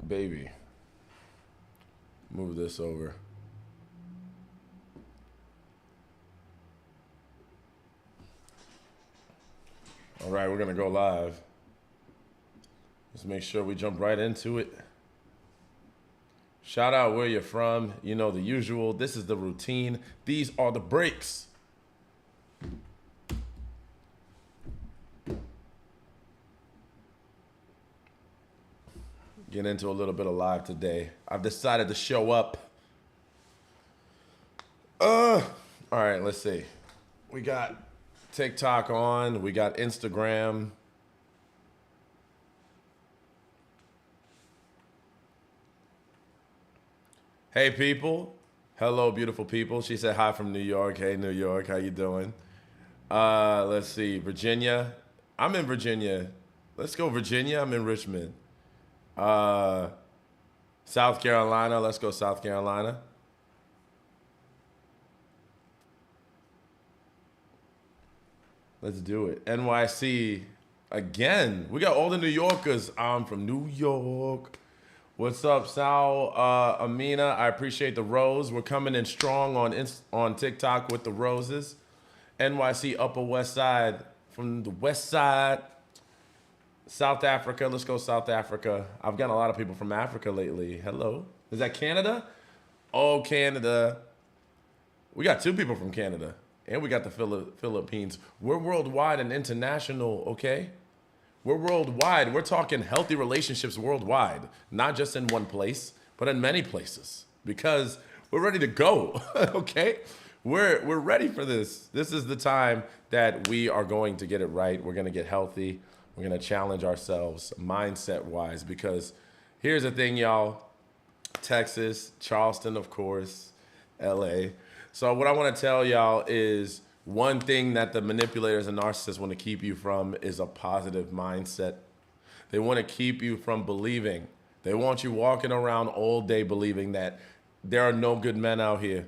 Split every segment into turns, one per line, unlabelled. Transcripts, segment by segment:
baby. Move this over. All right, we're gonna go live. Let's make sure we jump right into it. Shout out where you're from. You know the usual. This is the routine. These are the breaks. Get into a little bit of live today. I've decided to show up. All right, let's see. We got TikTok on. We got Instagram. Hey, people. Hello, beautiful people. She said hi from New York. Hey, New York. How you doing? Let's see. Virginia. I'm in Virginia. Let's go, Virginia. I'm in Richmond. South Carolina. Let's go, South Carolina. Let's do it. NYC again. We got all the New Yorkers. I'm from New York. What's up, Sal? Amina, I appreciate the rose. We're coming in strong on TikTok with the roses. NYC Upper West Side, from the West Side. South Africa, let's go South Africa. I've got a lot of people from Africa lately. Hello. Is that Canada? Oh, Canada. We got 2 people from Canada. And we got the Philippines. We're worldwide and international, okay? We're worldwide. We're talking healthy relationships worldwide, not just in one place, but in many places. Because we're ready to go, okay? We're ready for this. This is the time that we are going to get it right. We're going to get healthy. We're going to challenge ourselves mindset-wise. Because here's the thing, y'all. Texas, Charleston, of course, LA. So what I want to tell y'all is one thing that the manipulators and narcissists want to keep you from is a positive mindset. They want to keep you from believing. They want you walking around all day believing that there are no good men out here.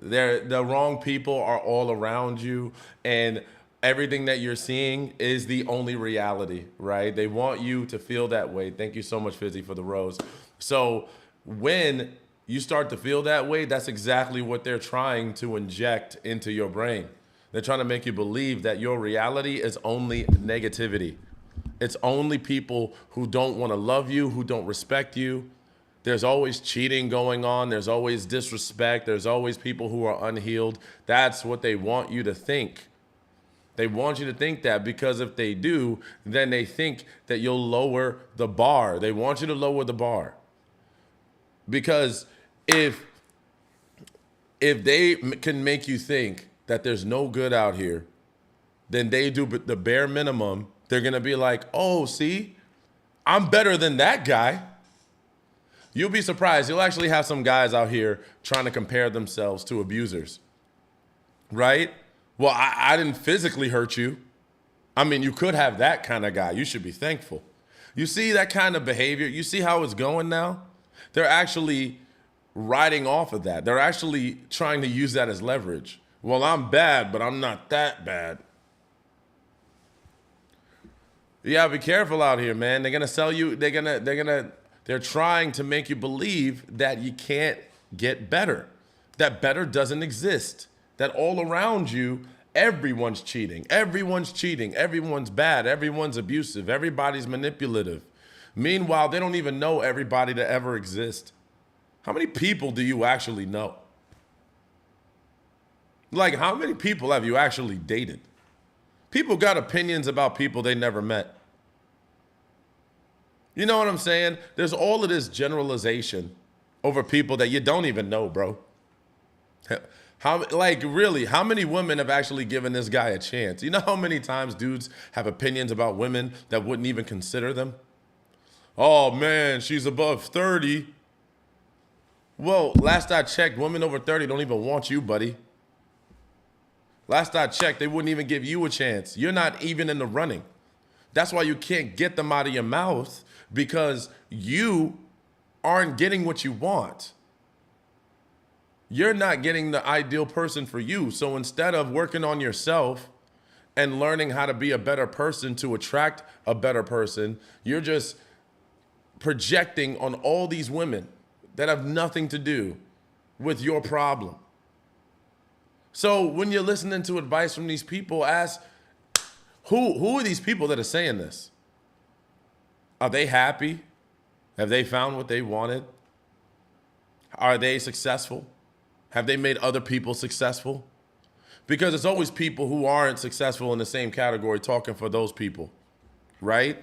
The wrong people are all around you, and everything that you're seeing is the only reality, right? They want you to feel that way. Thank you so much, Fizzy, for the rose. So when you start to feel that way, that's exactly what they're trying to inject into your brain. They're trying to make you believe that your reality is only negativity. It's only people who don't want to love you, who don't respect you. There's always cheating going on. There's always disrespect. There's always people who are unhealed. That's what they want you to think. They want you to think that, because if they do, then they think that you'll lower the bar. They want you to lower the bar. Because if they can make you think that there's no good out here, then they do the bare minimum. They're going to be like, oh, see, I'm better than that guy. You'll be surprised. You'll actually have some guys out here trying to compare themselves to abusers, right? Well, I didn't physically hurt you. I mean, you could have that kind of guy. You should be thankful. You see that kind of behavior? You see how it's going now? They're actually riding off of that. They're actually trying to use that as leverage. Well, I'm bad, but I'm not that bad. Yeah, be careful out here, man. They're gonna sell you. They're trying to make you believe that you can't get better, that better doesn't exist, that all around you, everyone's cheating, everyone's bad, everyone's abusive, everybody's manipulative. Meanwhile, they don't even know everybody to ever exist. How many people do you actually know? Like, how many people have you actually dated? People got opinions about people they never met. You know what I'm saying? There's all of this generalization over people that you don't even know, bro. Really, how many women have actually given this guy a chance? You know how many times dudes have opinions about women that wouldn't even consider them? Oh, man, she's above 30. Well, last I checked, women over 30 don't even want you, buddy. Last I checked, they wouldn't even give you a chance. You're not even in the running. That's why you can't get them out of your mouth, because you aren't getting what you want. You're not getting the ideal person for you. So instead of working on yourself and learning how to be a better person to attract a better person, you're just projecting on all these women that have nothing to do with your problem. So when you're listening to advice from these people, ask, who are these people that are saying this? Are they happy? Have they found what they wanted? Are they successful? Have they made other people successful? Because it's always people who aren't successful in the same category talking for those people, right?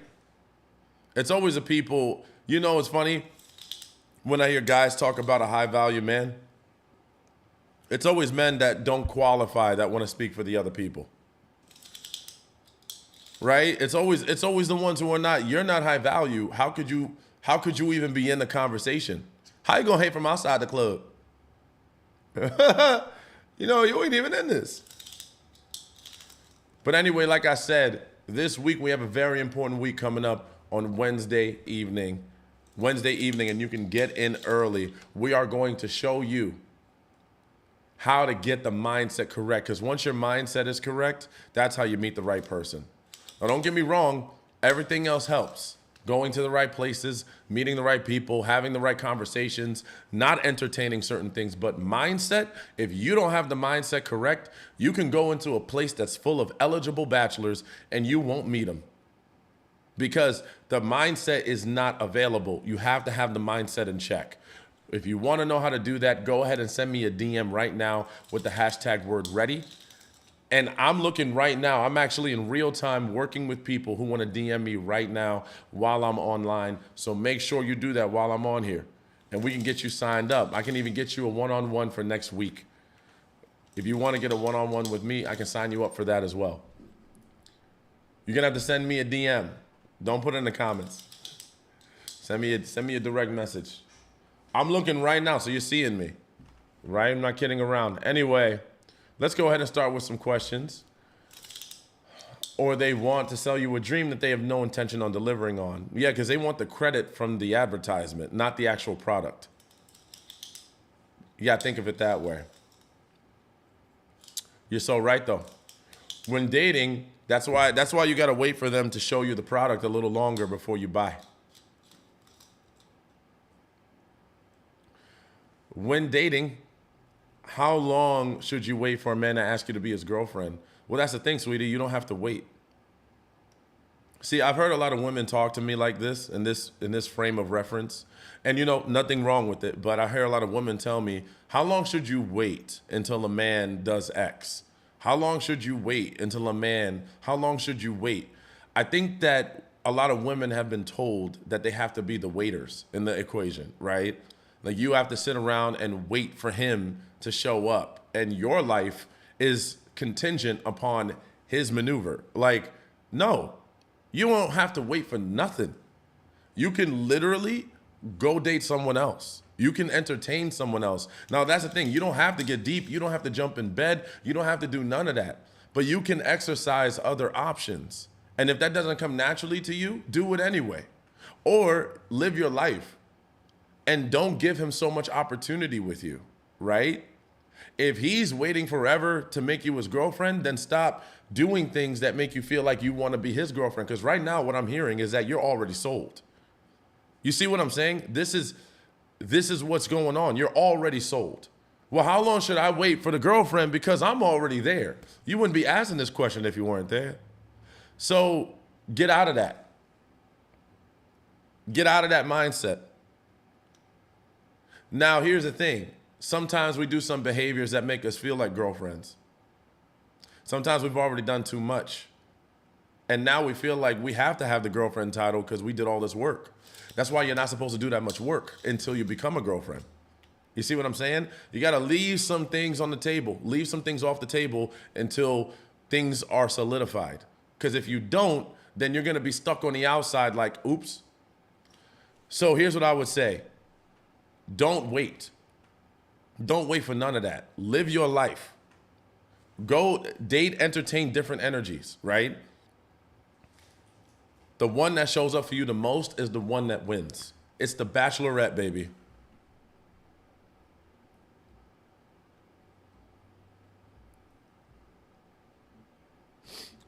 It's always the people, you know, it's funny when I hear guys talk about a high value man. It's always men that don't qualify that want to speak for the other people. Right? It's always the ones who are not, you're not high value. How could you even be in the conversation? How you gonna hate from outside the club? You know, you ain't even in this. But anyway, like I said, this week we have a very important week coming up on Wednesday evening, and you can get in early. We are going to show you how to get the mindset correct, because once your mindset is correct, that's how you meet the right person. Now, don't get me wrong, everything else helps. Going to the right places, meeting the right people, having the right conversations, not entertaining certain things, but mindset, if you don't have the mindset correct, you can go into a place that's full of eligible bachelors and you won't meet them. Because the mindset is not available. You have to have the mindset in check. If you want to know how to do that, go ahead and send me a DM right now with the hashtag word ready. And I'm looking right now, I'm actually in real time working with people who want to DM me right now while I'm online. So make sure you do that while I'm on here. And we can get you signed up. I can even get you a one-on-one for next week. If you want to get a one-on-one with me, I can sign you up for that as well. You're going to have to send me a DM. Don't put it in the comments. Send me a direct message. I'm looking right now, so you're seeing me. Right? I'm not kidding around. Anyway, let's go ahead and start with some questions. Or they want to sell you a dream that they have no intention on delivering on. Yeah, because they want the credit from the advertisement, not the actual product. You got to think of it that way. You're so right, though. When dating, that's why you got to wait for them to show you the product a little longer before you buy. When dating, how long should you wait for a man to ask you to be his girlfriend? Well, that's the thing, sweetie. You don't have to wait. See, I've heard a lot of women talk to me like this, in this frame of reference. And, you know, nothing wrong with it. But I hear a lot of women tell me, how long should you wait until a man does X? How long should you wait until a man, how long should you wait? I think that a lot of women have been told that they have to be the waiters in the equation, right? Like you have to sit around and wait for him to show up. And your life is contingent upon his maneuver. Like, no, you won't have to wait for nothing. You can literally go date someone else. You can entertain someone else. Now, that's the thing. You don't have to get deep. You don't have to jump in bed. You don't have to do none of that. But you can exercise other options. And if that doesn't come naturally to you, do it anyway. Or live your life. And don't give him so much opportunity with you, right? If he's waiting forever to make you his girlfriend, then stop doing things that make you feel like you want to be his girlfriend. Because right now, what I'm hearing is that you're already sold. You see what I'm saying? This is what's going on. You're already sold. Well, how long should I wait for the girlfriend? Because I'm already there. You wouldn't be asking this question if you weren't there. So get out of that. Get out of that mindset. Now, here's the thing. Sometimes we do some behaviors that make us feel like girlfriends. Sometimes we've already done too much. And now we feel like we have to have the girlfriend title because we did all this work. That's why you're not supposed to do that much work until you become a girlfriend. You see what I'm saying? You got to leave some things on the table. Leave some things off the table until things are solidified. Because if you don't, then you're going to be stuck on the outside like, oops. So here's what I would say. Don't wait. Don't wait for none of that. Live your life. Go date, entertain different energies, right? The one that shows up for you the most is the one that wins. It's the Bachelorette, baby.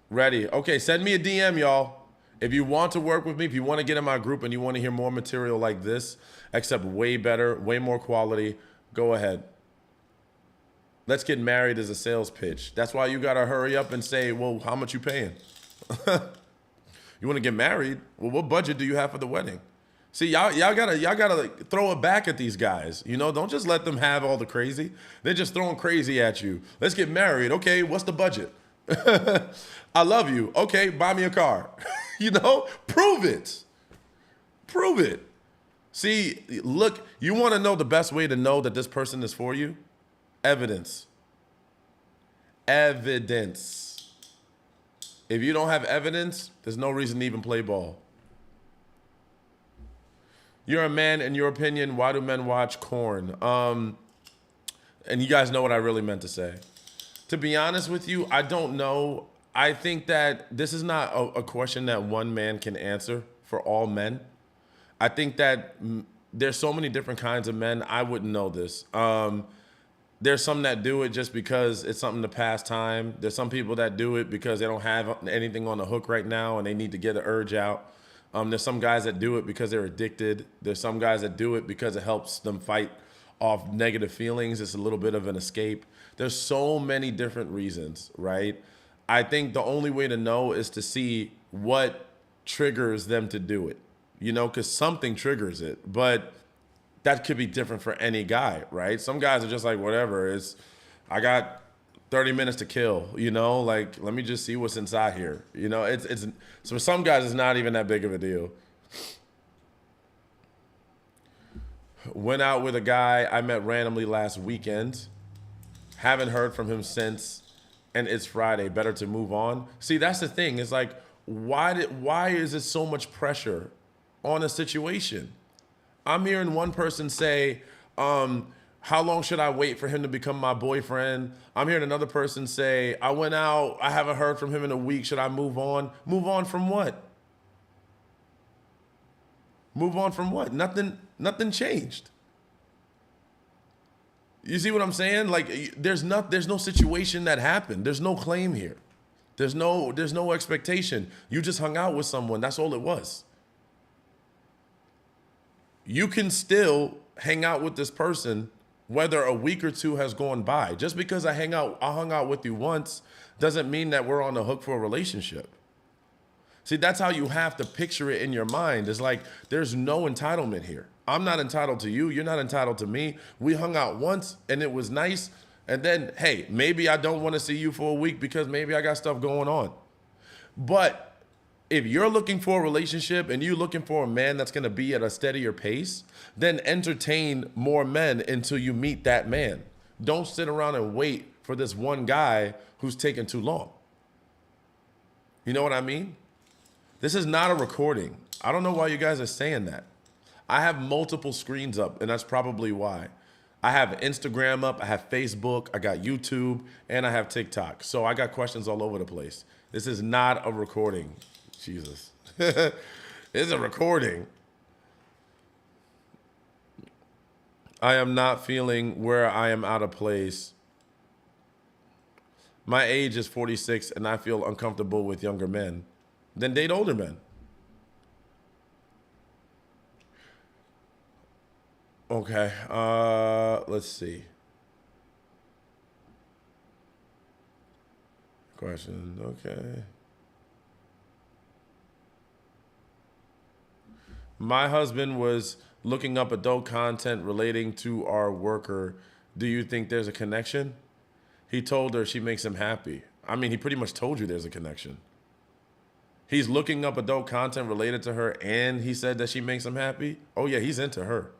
Ready. Okay, send me a DM, y'all. If you want to work with me, if you want to get in my group and you want to hear more material like this, except way better, way more quality, go ahead. Let's get married as a sales pitch. That's why you got to hurry up and say, well, how much you paying? You want to get married? Well, what budget do you have for the wedding? See, y'all gotta like, throw it back at these guys. You know, don't just let them have all the crazy. They're just throwing crazy at you. Let's get married. Okay, what's the budget? I love you. Okay, buy me a car. You know, prove it. Prove it. See, look, you want to know the best way to know that this person is for you? Evidence. Evidence. If you don't have evidence, there's no reason to even play ball. You're a man, in your opinion, why do men watch corn? And you guys know what I really meant to say. To be honest with you, I don't know. I think that this is not a question that one man can answer for all men. I think that there's so many different kinds of men. I wouldn't know this. There's some that do it just because it's something to pass time. There's some people that do it because they don't have anything on the hook right now and they need to get an urge out. There's some guys that do it because they're addicted. There's some guys that do it because it helps them fight off negative feelings. It's a little bit of an escape. There's so many different reasons, right? I think the only way to know is to see what triggers them to do it, you know, because something triggers it. But that could be different for any guy, right? Some guys are just like, whatever, I got 30 minutes to kill, you know, like, let me just see what's inside here. You know, it's so for some guys, it's not even that big of a deal. Went out with a guy I met randomly last weekend. Haven't heard from him since, and it's Friday. Better to move on. See, that's the thing. It's like, why is it so much pressure on a situation? I'm hearing one person say, how long should I wait for him to become my boyfriend? I'm hearing another person say, I went out, I haven't heard from him in a week. Should I move on? Move on from what? Move on from what? Nothing changed. You see what I'm saying? Like, there's no situation that happened. There's no claim here. There's no expectation. You just hung out with someone. That's all it was. You can still hang out with this person whether a week or two has gone by. Just because I hung out with you once doesn't mean that we're on the hook for a relationship. See, that's how you have to picture it in your mind. It's like there's no entitlement here. I'm not entitled to you. You're not entitled to me. We hung out once and it was nice. And then, hey, maybe I don't want to see you for a week because maybe I got stuff going on. But if you're looking for a relationship and you're looking for a man that's going to be at a steadier pace, then entertain more men until you meet that man. Don't sit around and wait for this one guy who's taking too long. You know what I mean? This is not a recording. I don't know why you guys are saying that. I have multiple screens up, and that's probably why. I have Instagram up, I have Facebook, I got YouTube, and I have TikTok. So I got questions all over the place. This is not a recording. Jesus. It's a recording. I am not feeling where I am out of place. My age is 46 and I feel uncomfortable with younger men. Then date older men. Okay, let's see. Question, okay. My husband was looking up adult content relating to our worker. Do you think there's a connection? He told her she makes him happy. I mean, he pretty much told you there's a connection. He's looking up adult content related to her and he said that she makes him happy? Oh yeah, he's into her.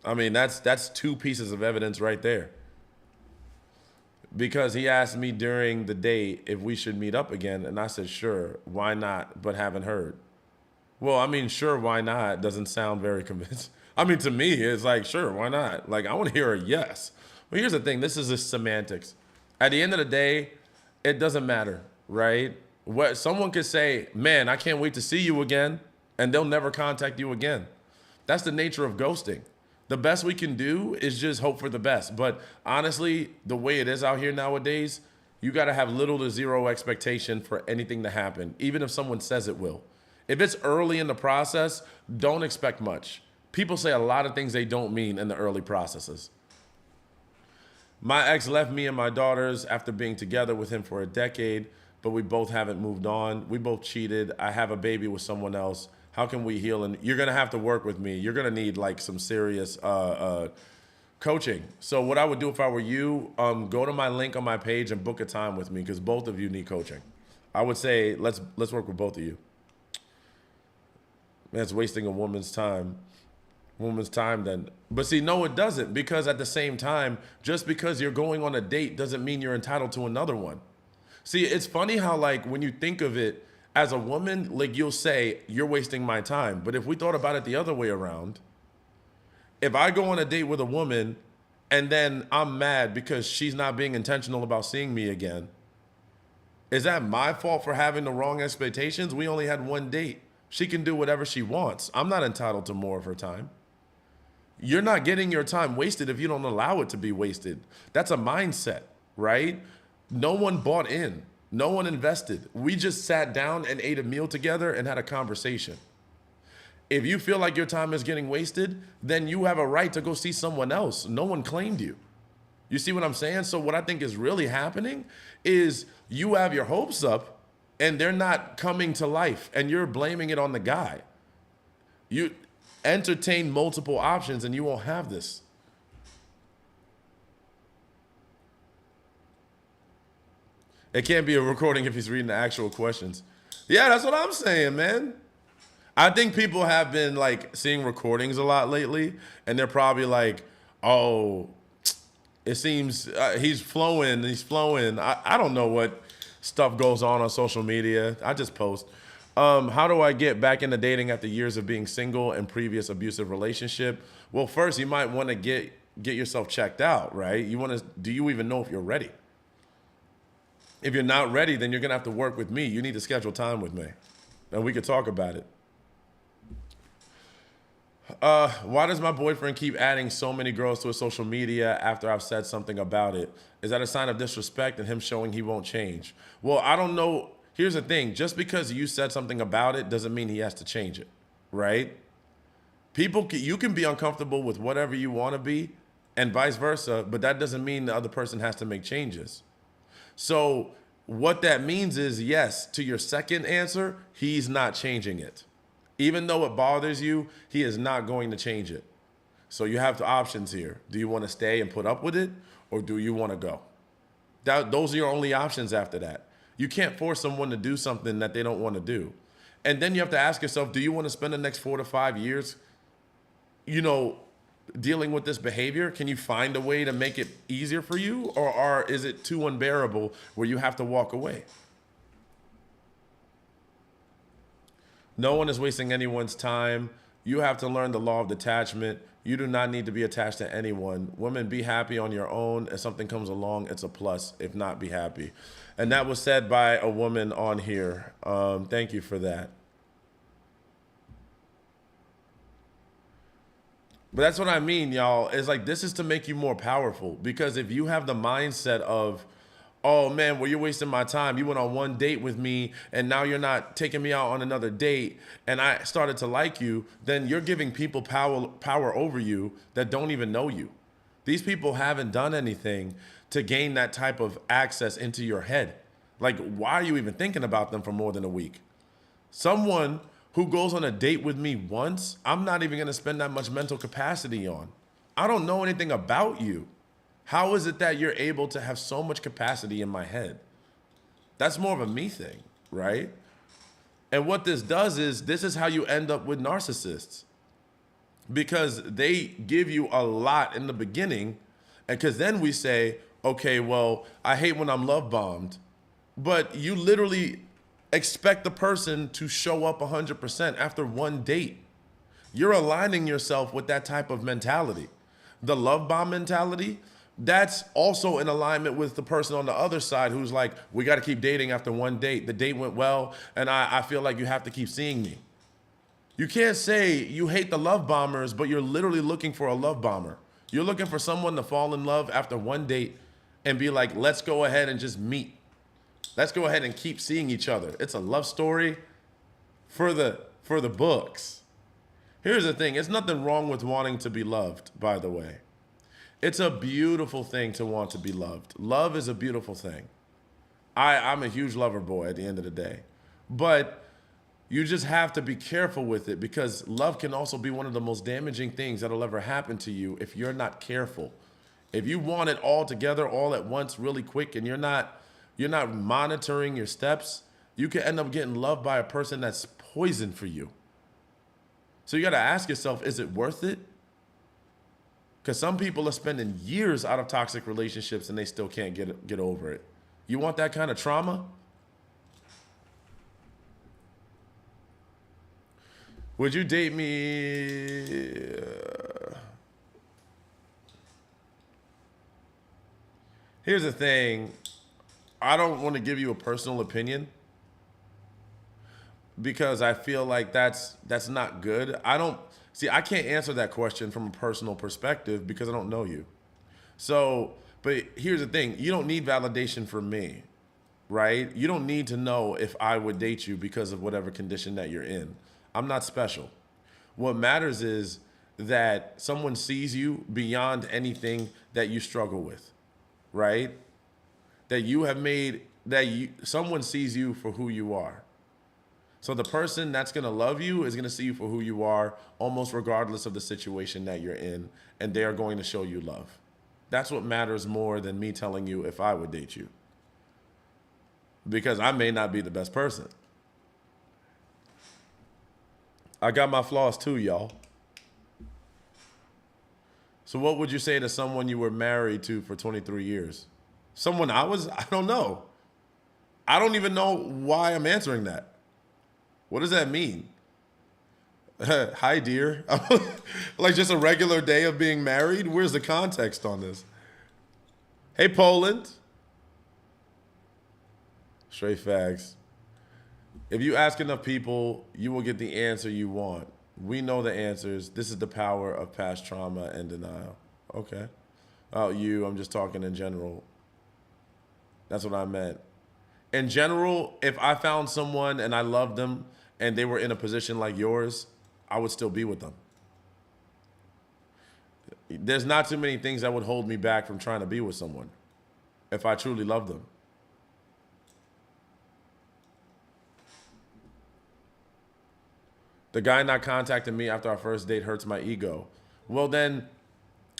I mean, that's two pieces of evidence right there. Because he asked me during the date if we should meet up again, and I said, sure, why not, but haven't heard. Well, I mean, sure, why not doesn't sound very convincing. I mean, to me, it's like, sure, why not? Like, I want to hear a yes. Well, here's the thing. This is just semantics. At the end of the day, it doesn't matter, right? What someone could say, man, I can't wait to see you again, and they'll never contact you again. That's the nature of ghosting. The best we can do is just hope for the best. But honestly, the way it is out here nowadays, you got to have little to zero expectation for anything to happen, even if someone says it will. If it's early in the process, don't expect much. People say a lot of things they don't mean in the early processes. My ex left me and my daughters after being together with him for a decade, but we both haven't moved on. We both cheated. I have a baby with someone else. How can we heal? And you're gonna have to work with me. You're gonna need like some serious coaching. So what I would do if I were you, go to my link on my page and book a time with me, because both of you need coaching. I would say let's work with both of you. Man, it's wasting a woman's time. Woman's time then. But see, no, it doesn't, because at the same time, just because you're going on a date doesn't mean you're entitled to another one. See, it's funny how, like, when you think of it as a woman, like, you'll say you're wasting my time. But if we thought about it the other way around, if I go on a date with a woman and then I'm mad because she's not being intentional about seeing me again, is that my fault for having the wrong expectations? We only had one date. She can do whatever she wants. I'm not entitled to more of her time. You're not getting your time wasted if you don't allow it to be wasted. That's a mindset, right? No one bought in. No one invested. We just sat down and ate a meal together and had a conversation. If you feel like your time is getting wasted, then you have a right to go see someone else. No one claimed you. You see what I'm saying? So what I think is really happening is you have your hopes up and they're not coming to life and you're blaming it on the guy. You entertain multiple options and you won't have this. It can't be a recording if he's reading the actual questions. Yeah, that's what I'm saying, man. I think people have been like seeing recordings a lot lately, and they're probably like, oh, it seems he's flowing. I don't know what stuff goes on social media. I just post. How do I get back into dating after years of being single and previous abusive relationship? Well, first, you might want to get yourself checked out, right? Do you even know if you're ready? If you're not ready, then you're going to have to work with me. You need to schedule time with me, and we could talk about it. Why does my boyfriend keep adding so many girls to his social media after I've said something about it? Is that a sign of disrespect and him showing he won't change? Well, I don't know. Here's the thing. Just because you said something about it doesn't mean he has to change it, right? You can be uncomfortable with whatever you want to be and vice versa, but that doesn't mean the other person has to make changes. So what that means is, yes, to your second answer, he's not changing it. Even though it bothers you, he is not going to change it. So you have the options here. Do you want to stay and put up with it, or do you want to go? Those are your only options after that. You can't force someone to do something that they don't want to do. And then you have to ask yourself, do you want to spend the next 4 to 5 years, dealing with this behavior? Can you find a way to make it easier for you, or is it too unbearable where you have to walk away? No one is wasting anyone's time. You have to learn the law of detachment. You do not need to be attached to anyone. Women, be happy on your own. If something comes along, it's a plus. If not, be happy. And that was said by a woman on here. Thank you for that. But that's what I mean, y'all. It's like, this is to make you more powerful. Because if you have the mindset of, oh man, well, you're wasting my time. You went on one date with me and now you're not taking me out on another date and I started to like you, then you're giving people power over you that don't even know you. These people haven't done anything to gain that type of access into your head. Like, why are you even thinking about them for more than a week? Someone who goes on a date with me once, I'm not even gonna spend that much mental capacity on. I don't know anything about you. How is it that you're able to have so much capacity in my head? That's more of a me thing, right? And what this does is, this is how you end up with narcissists. Because they give you a lot in the beginning, and because then we say, okay, well, I hate when I'm love bombed. But you literally expect the person to show up 100% after one date. You're aligning yourself with that type of mentality. The love bomb mentality, that's also in alignment with the person on the other side who's like, we got to keep dating after one date. The date went well, and I feel like you have to keep seeing me. You can't say you hate the love bombers, but you're literally looking for a love bomber. You're looking for someone to fall in love after one date and be like, let's go ahead and just meet. Let's go ahead and keep seeing each other. It's a love story for the books. Here's the thing, it's nothing wrong with wanting to be loved, by the way. It's a beautiful thing to want to be loved. Love is a beautiful thing. I'm a huge lover boy at the end of the day. But you just have to be careful with it, because love can also be one of the most damaging things that'll ever happen to you if you're not careful. If you want it all together, all at once, really quick, and you're not monitoring your steps, you can end up getting loved by a person that's poison for you. So you got to ask yourself, is it worth it? Because some people are spending years out of toxic relationships and they still can't get over it. You want that kind of trauma? Would you date me? Here's the thing. I don't want to give you a personal opinion, because I feel like that's not good. I can't answer that question from a personal perspective because I don't know you. So, but here's the thing. You don't need validation from me, right? You don't need to know if I would date you because of whatever condition that you're in. I'm not special. What matters is that someone sees you beyond anything that you struggle with, right? Someone sees you for who you are. So the person that's going to love you is going to see you for who you are, almost regardless of the situation that you're in, and they are going to show you love. That's what matters more than me telling you if I would date you. Because I may not be the best person. I got my flaws too, y'all. So what would you say to someone you were married to for 23 years? I don't know. I don't even know why I'm answering that. What does that mean? Hi, dear. Like just a regular day of being married? Where's the context on this? Hey, Poland. Straight facts. If you ask enough people, you will get the answer you want. We know the answers. This is the power of past trauma and denial. Okay. Oh, I'm just talking in general. That's what I meant. In general, if I found someone and I loved them and they were in a position like yours, I would still be with them. There's not too many things that would hold me back from trying to be with someone if I truly loved them. The guy not contacting me after our first date hurts my ego. Well, then,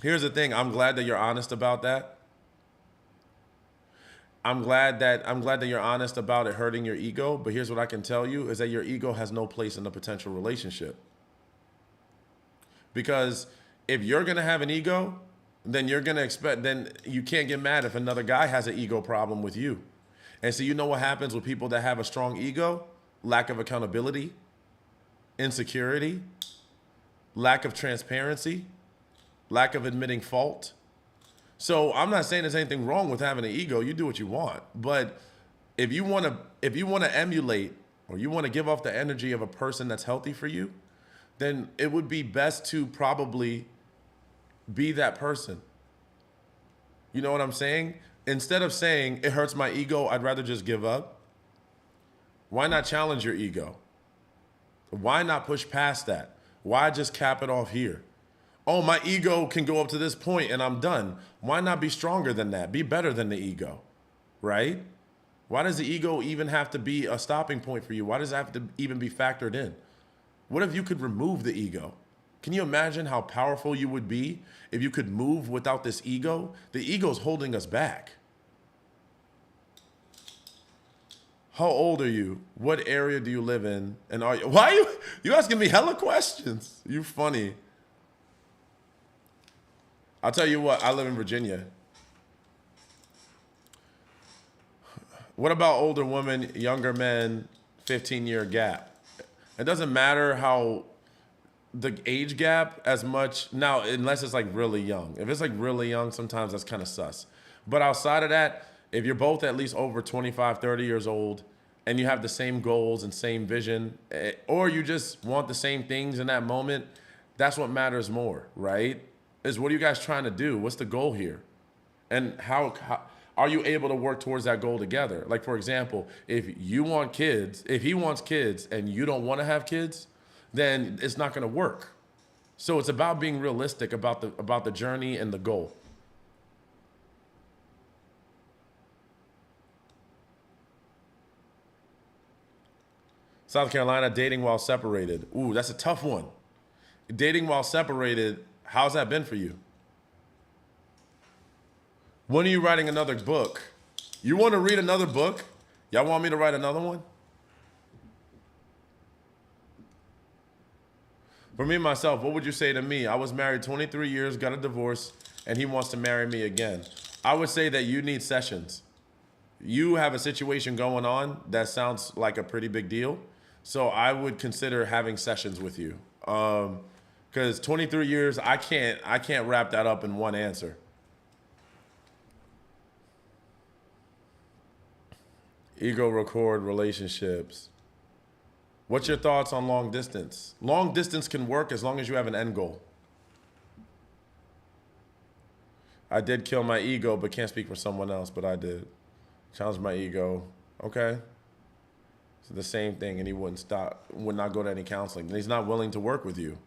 here's the thing. I'm glad that you're honest about that. I'm glad that you're honest about it hurting your ego, but here's what I can tell you is that your ego has no place in a potential relationship. Because if you're going to have an ego, then you can't get mad if another guy has an ego problem with you. And so you know what happens with people that have a strong ego? Lack of accountability, insecurity, lack of transparency, lack of admitting fault. So I'm not saying there's anything wrong with having an ego. You do what you want. But if you want to emulate or you want to give off the energy of a person that's healthy for you, then it would be best to probably be that person. You know what I'm saying? Instead of saying, it hurts my ego, I'd rather just give up. Why not challenge your ego? Why not push past that? Why just cap it off here? Oh, my ego can go up to this point and I'm done. Why not be stronger than that? Be better than the ego, right? Why does the ego even have to be a stopping point for you? Why does it have to even be factored in? What if you could remove the ego? Can you imagine how powerful you would be if you could move without this ego? The ego's holding us back. How old are you? What area do you live in? And why are you asking me hella questions? You funny. I'll tell you what, I live in Virginia. What about older women, younger men, 15-year gap? It doesn't matter how the age gap as much now, unless it's like really young. If it's like really young, sometimes that's kind of sus. But outside of that, if you're both at least over 25, 30 years old and you have the same goals and same vision, or you just want the same things in that moment, that's what matters more, right? Is what are you guys trying to do? What's the goal here? And how are you able to work towards that goal together? Like, for example, if you want kids, if he wants kids and you don't want to have kids, then it's not going to work. So it's about being realistic about the journey and the goal. South Carolina, dating while separated. Ooh, that's a tough one. Dating while separated, how's that been for you? When are you writing another book? You want to read another book? Y'all want me to write another one? For me, myself, what would you say to me? I was married 23 years, got a divorce, and he wants to marry me again. I would say that you need sessions. You have a situation going on that sounds like a pretty big deal. So I would consider having sessions with you. Because 23 years, I can't wrap that up in one answer. Ego record relationships. What's your thoughts on long distance? Long distance can work as long as you have an end goal. I did kill my ego, but can't speak for someone else, but I did. Challenge my ego. Okay. It's the same thing, and he would not go to any counseling. And he's not willing to work with you.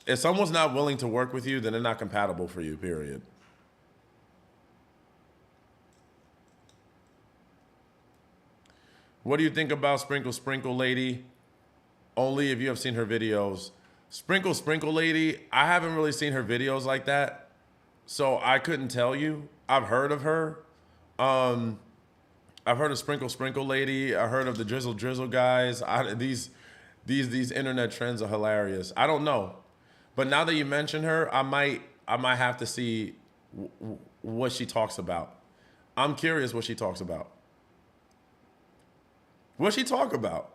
If someone's not willing to work with you, then they're not compatible for you, period. What do you think about Sprinkle Sprinkle Lady? Only if you have seen her videos. Sprinkle Sprinkle Lady, I haven't really seen her videos like that, so I couldn't tell you. I've heard of her. I've heard of Sprinkle Sprinkle Lady. I heard of the Drizzle Drizzle guys. These internet trends are hilarious. I don't know, but now that you mention her, I might have to see what she talks about. I'm curious what she talks about. What's she talk about?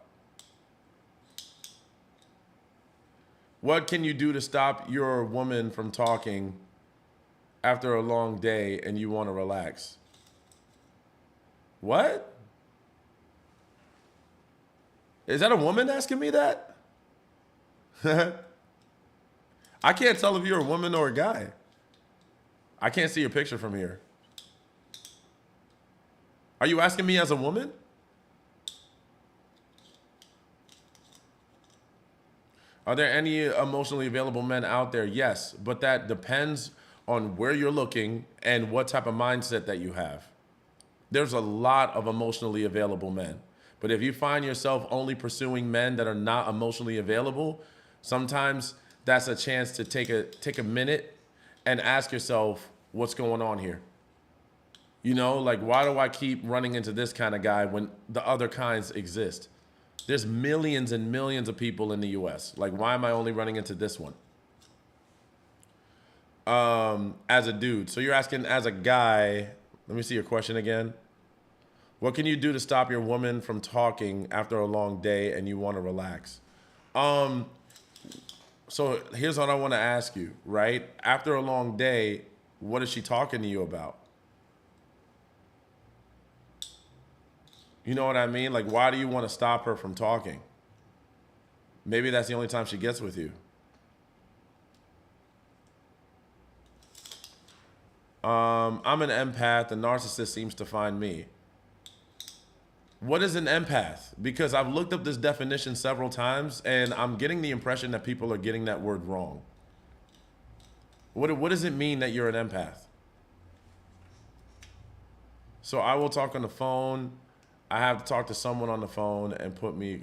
What can you do to stop your woman from talking after a long day and you want to relax? What? Is that a woman asking me that? I can't tell if you're a woman or a guy. I can't see your picture from here. Are you asking me as a woman? Are there any emotionally available men out there? Yes, but that depends on where you're looking and what type of mindset that you have. There's a lot of emotionally available men. But if you find yourself only pursuing men that are not emotionally available, sometimes that's a chance to take a minute and ask yourself, what's going on here? You know, like, why do I keep running into this kind of guy when the other kinds exist? There's millions and millions of people in the US. Like, why am I only running into this one? As a dude. So you're asking as a guy, let me see your question again. What can you do to stop your woman from talking after a long day and you want to relax? So here's what I want to ask you, right? After a long day, what is she talking to you about? You know what I mean? Like, why do you want to stop her from talking? Maybe that's the only time she gets with you. I'm an empath. The narcissist seems to find me. What is an empath? Because I've looked up this definition several times, and I'm getting the impression that people are getting that word wrong. What does it mean that you're an empath? So I will talk on the phone. I have to talk to someone on the phone and put me,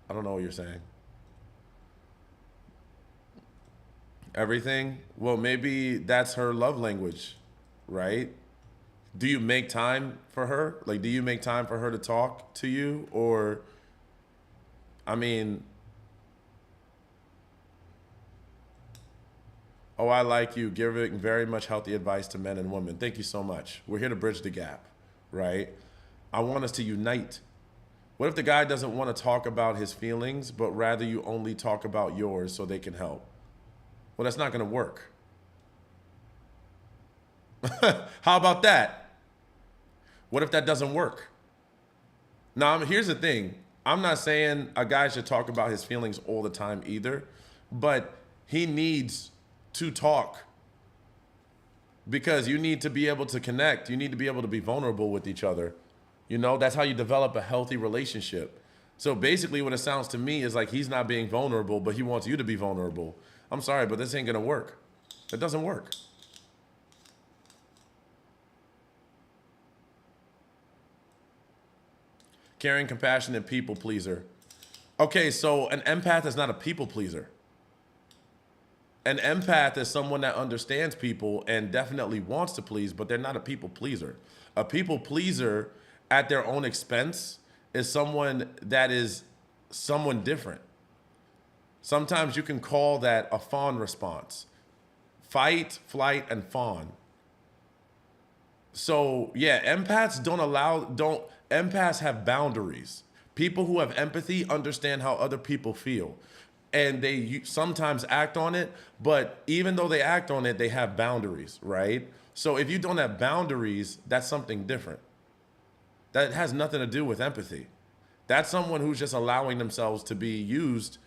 I don't know what you're saying. Everything? Well, maybe that's her love language, right? Do you make time for her? Like, do you make time for her to talk to you? Or, I mean, oh, I like you, giving very much healthy advice to men and women. Thank you so much. We're here to bridge the gap, right? I want us to unite. What if the guy doesn't want to talk about his feelings, but rather you only talk about yours so they can help? Well, that's not going to work. How about that? What if that doesn't work? Now, here's the thing. I'm not saying a guy should talk about his feelings all the time either, but he needs to talk. because you need to be able to connect. You need to be able to be vulnerable with each other. You know, that's how you develop a healthy relationship. So basically, what it sounds to me is like he's not being vulnerable, but he wants you to be vulnerable. I'm sorry, but this ain't gonna work. It doesn't work. Caring, compassionate people pleaser. Okay, so an empath is not a people pleaser. An empath is someone that understands people and definitely wants to please, but they're not a people pleaser. A people pleaser at their own expense is someone that is someone different. Sometimes you can call that a fawn response. Fight, flight, and fawn. So yeah, empaths have boundaries. People who have empathy understand how other people feel. And they sometimes act on it, but even though they act on it, they have boundaries, right? So if you don't have boundaries, that's something different. That has nothing to do with empathy. That's someone who's just allowing themselves to be used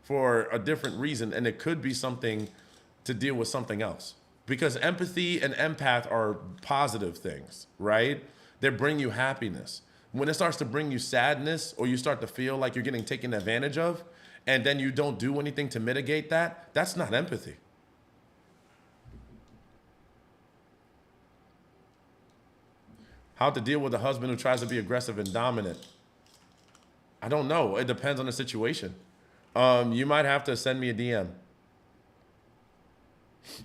for a different reason, and it could be something to deal with something else. Because empathy and empath are positive things, right? They bring you happiness. When it starts to bring you sadness, or you start to feel like you're getting taken advantage of, and then you don't do anything to mitigate that, that's not empathy. How to deal with a husband who tries to be aggressive and dominant. I don't know. It depends on the situation. You might have to send me a DM.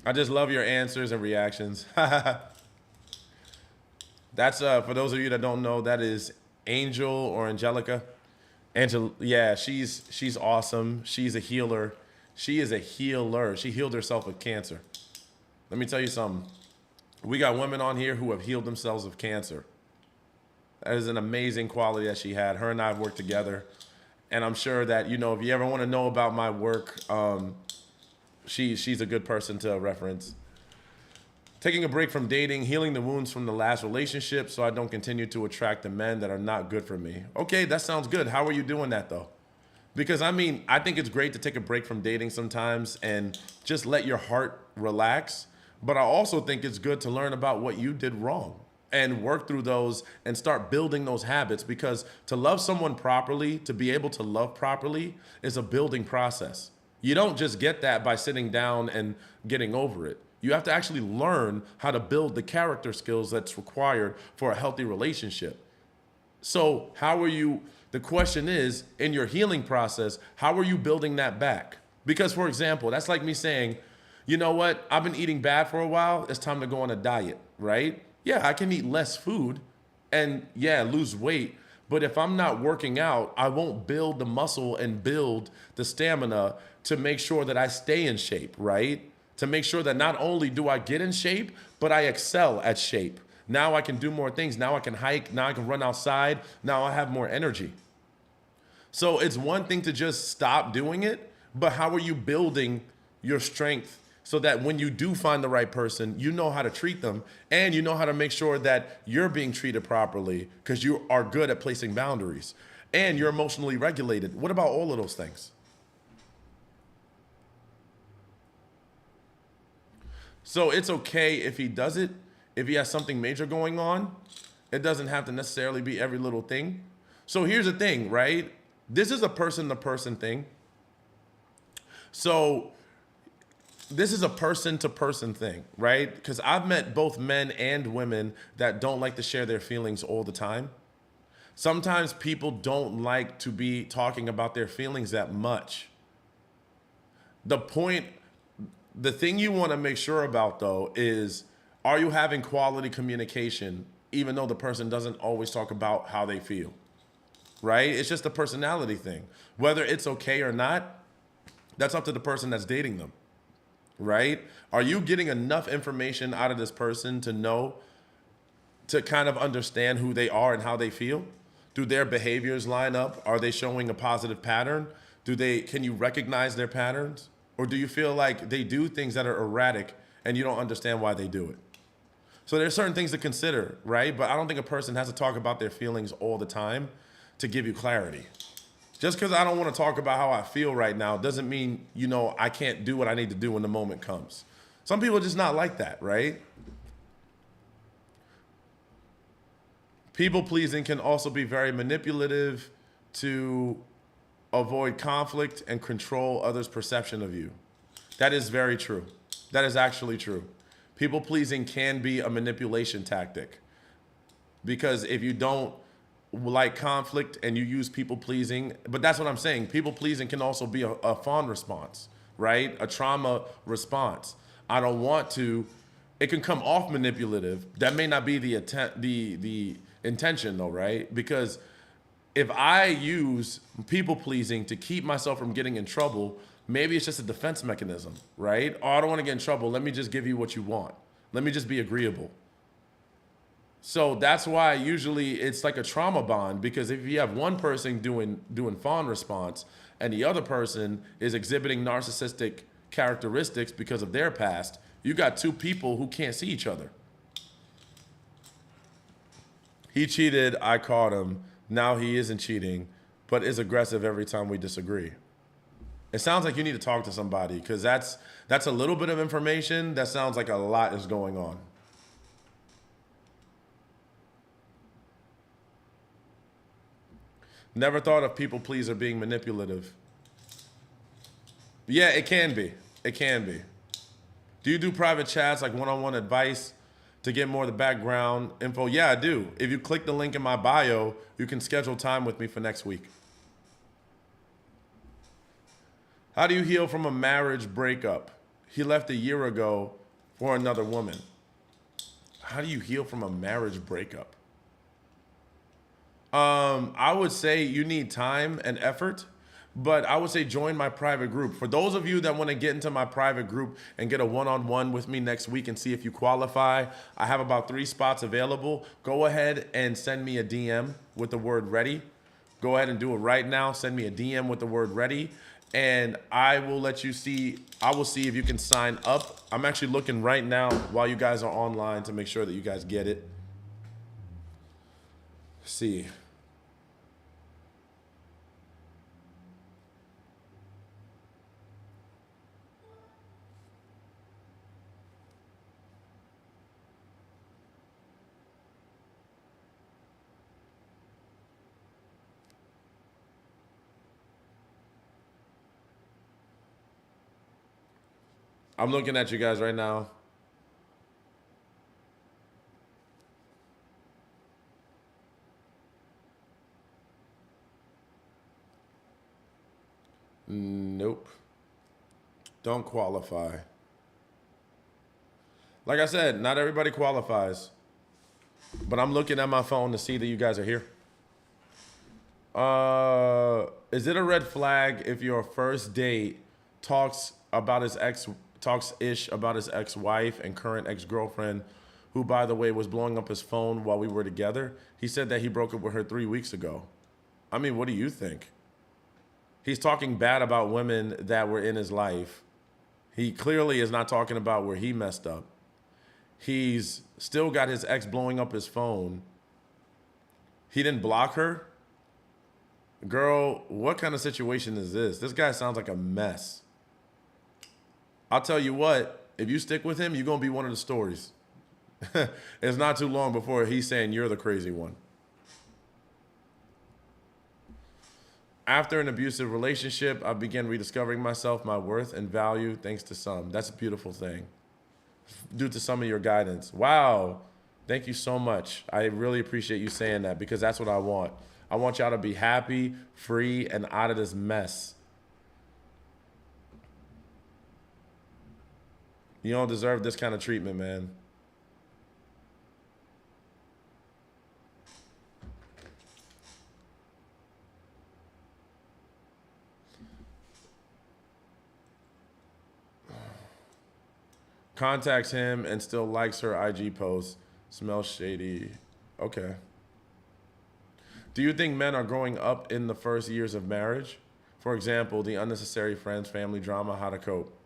I just love your answers and reactions. That's for those of you that don't know, that is Angel or Angelica. Angel, yeah, she's awesome. She's a healer. She is a healer. She healed herself of cancer. Let me tell you something. We got women on here who have healed themselves of cancer. That is an amazing quality that she had. Her and I have worked together. And I'm sure that, you know, if you ever want to know about my work, she's a good person to reference. Taking a break from dating, healing the wounds from the last relationship so I don't continue to attract the men that are not good for me. Okay, that sounds good. How are you doing that, though? Because, I mean, I think it's great to take a break from dating sometimes and just let your heart relax. But I also think it's good to learn about what you did wrong and work through those and start building those habits, because to love someone properly, to be able to love properly, is a building process. You don't just get that by sitting down and getting over it. You have to actually learn how to build the character skills that's required for a healthy relationship. So the question is, in your healing process, how are you building that back? Because, for example, that's like me saying, you know what, I've been eating bad for a while, it's time to go on a diet, right? Yeah, I can eat less food and yeah, lose weight. But if I'm not working out, I won't build the muscle and build the stamina to make sure that I stay in shape, right? To make sure that not only do I get in shape, but I excel at shape. Now I can do more things. Now I can hike. Now I can run outside. Now I have more energy. So it's one thing to just stop doing it, but how are you building your strength so that when you do find the right person, you know how to treat them and you know how to make sure that you're being treated properly because you are good at placing boundaries and you're emotionally regulated? What about all of those things? So it's okay if he does it, if he has something major going on. It doesn't have to necessarily be every little thing. So here's the thing, right? This is a person-to-person thing. So this is a person-to-person thing, right? Because I've met both men and women that don't like to share their feelings all the time. Sometimes people don't like to be talking about their feelings that much. The thing you want to make sure about, though, is are you having quality communication, even though the person doesn't always talk about how they feel, right? It's just a personality thing. Whether it's okay or not, that's up to the person that's dating them, right? Are you getting enough information out of this person to know, to kind of understand who they are and how they feel? Do their behaviors line up? Are they showing a positive pattern? Can you recognize their patterns? Or do you feel like they do things that are erratic and you don't understand why they do it? So there's certain things to consider, right? But I don't think a person has to talk about their feelings all the time to give you clarity. Just because I don't want to talk about how I feel right now doesn't mean, I can't do what I need to do when the moment comes. Some people are just not like that, right? People pleasing can also be very manipulative to avoid conflict and control others' perception of you. That is very true. That is actually true. People pleasing can be a manipulation tactic, because if you don't like conflict and you use people pleasing, but that's what I'm saying. People pleasing can also be a fawn response, right? A trauma response. I don't want to. It can come off manipulative. That may not be the intention though, right? Because if I use people pleasing to keep myself from getting in trouble, maybe it's just a defense mechanism, right? Oh, I don't want to get in trouble. Let me just give you what you want. Let me just be agreeable. So that's why usually it's like a trauma bond, because if you have one person doing fawn response and the other person is exhibiting narcissistic characteristics because of their past, you got two people who can't see each other. He cheated, I caught him. Now he isn't cheating, but is aggressive every time we disagree. It sounds like you need to talk to somebody, because that's a little bit of information that sounds like a lot is going on. Never thought of people pleaser being manipulative. Yeah, it can be. It can be. Do you do private chats, like one-on-one advice to get more of the background info? Yeah, I do. If you click the link in my bio, you can schedule time with me for next week. How do you heal from a marriage breakup? He left a year ago for another woman. How do you heal from a marriage breakup? I would say you need time and effort, but I would say join my private group. For those of you that want to get into my private group and get a one-on-one with me next week and see if you qualify, I have about 3 spots available. Go ahead and send me a DM with the word ready. Go ahead and do it right now. Send me a DM with the word ready, and I will let you see. I will see if you can sign up. I'm actually looking right now while you guys are online to make sure that you guys get it. Let's see. I'm looking at you guys right now. Nope. Don't qualify. Like I said, not everybody qualifies. But I'm looking at my phone to see that you guys are here. Is it a red flag if your first date talks ish about his ex-wife and current ex-girlfriend, who, by the way, was blowing up his phone while we were together? He said that he broke up with her 3 weeks ago. I mean, what do you think? He's talking bad about women that were in his life. He clearly is not talking about where he messed up. He's still got his ex blowing up his phone. He didn't block her. Girl, what kind of situation is this? This guy sounds like a mess. I'll tell you what, if you stick with him, you're going to be one of the stories. It's not too long before he's saying you're the crazy one. After an abusive relationship, I began rediscovering myself, my worth, and value, thanks to some. That's a beautiful thing. Due to some of your guidance. Wow. Thank you so much. I really appreciate you saying that, because that's what I want. I want y'all to be happy, free, and out of this mess. You don't deserve this kind of treatment, man. Contacts him and still likes her IG posts. Smells shady. Okay. Do you think men are growing up in the first years of marriage? For example, the unnecessary friends, family drama, how to cope,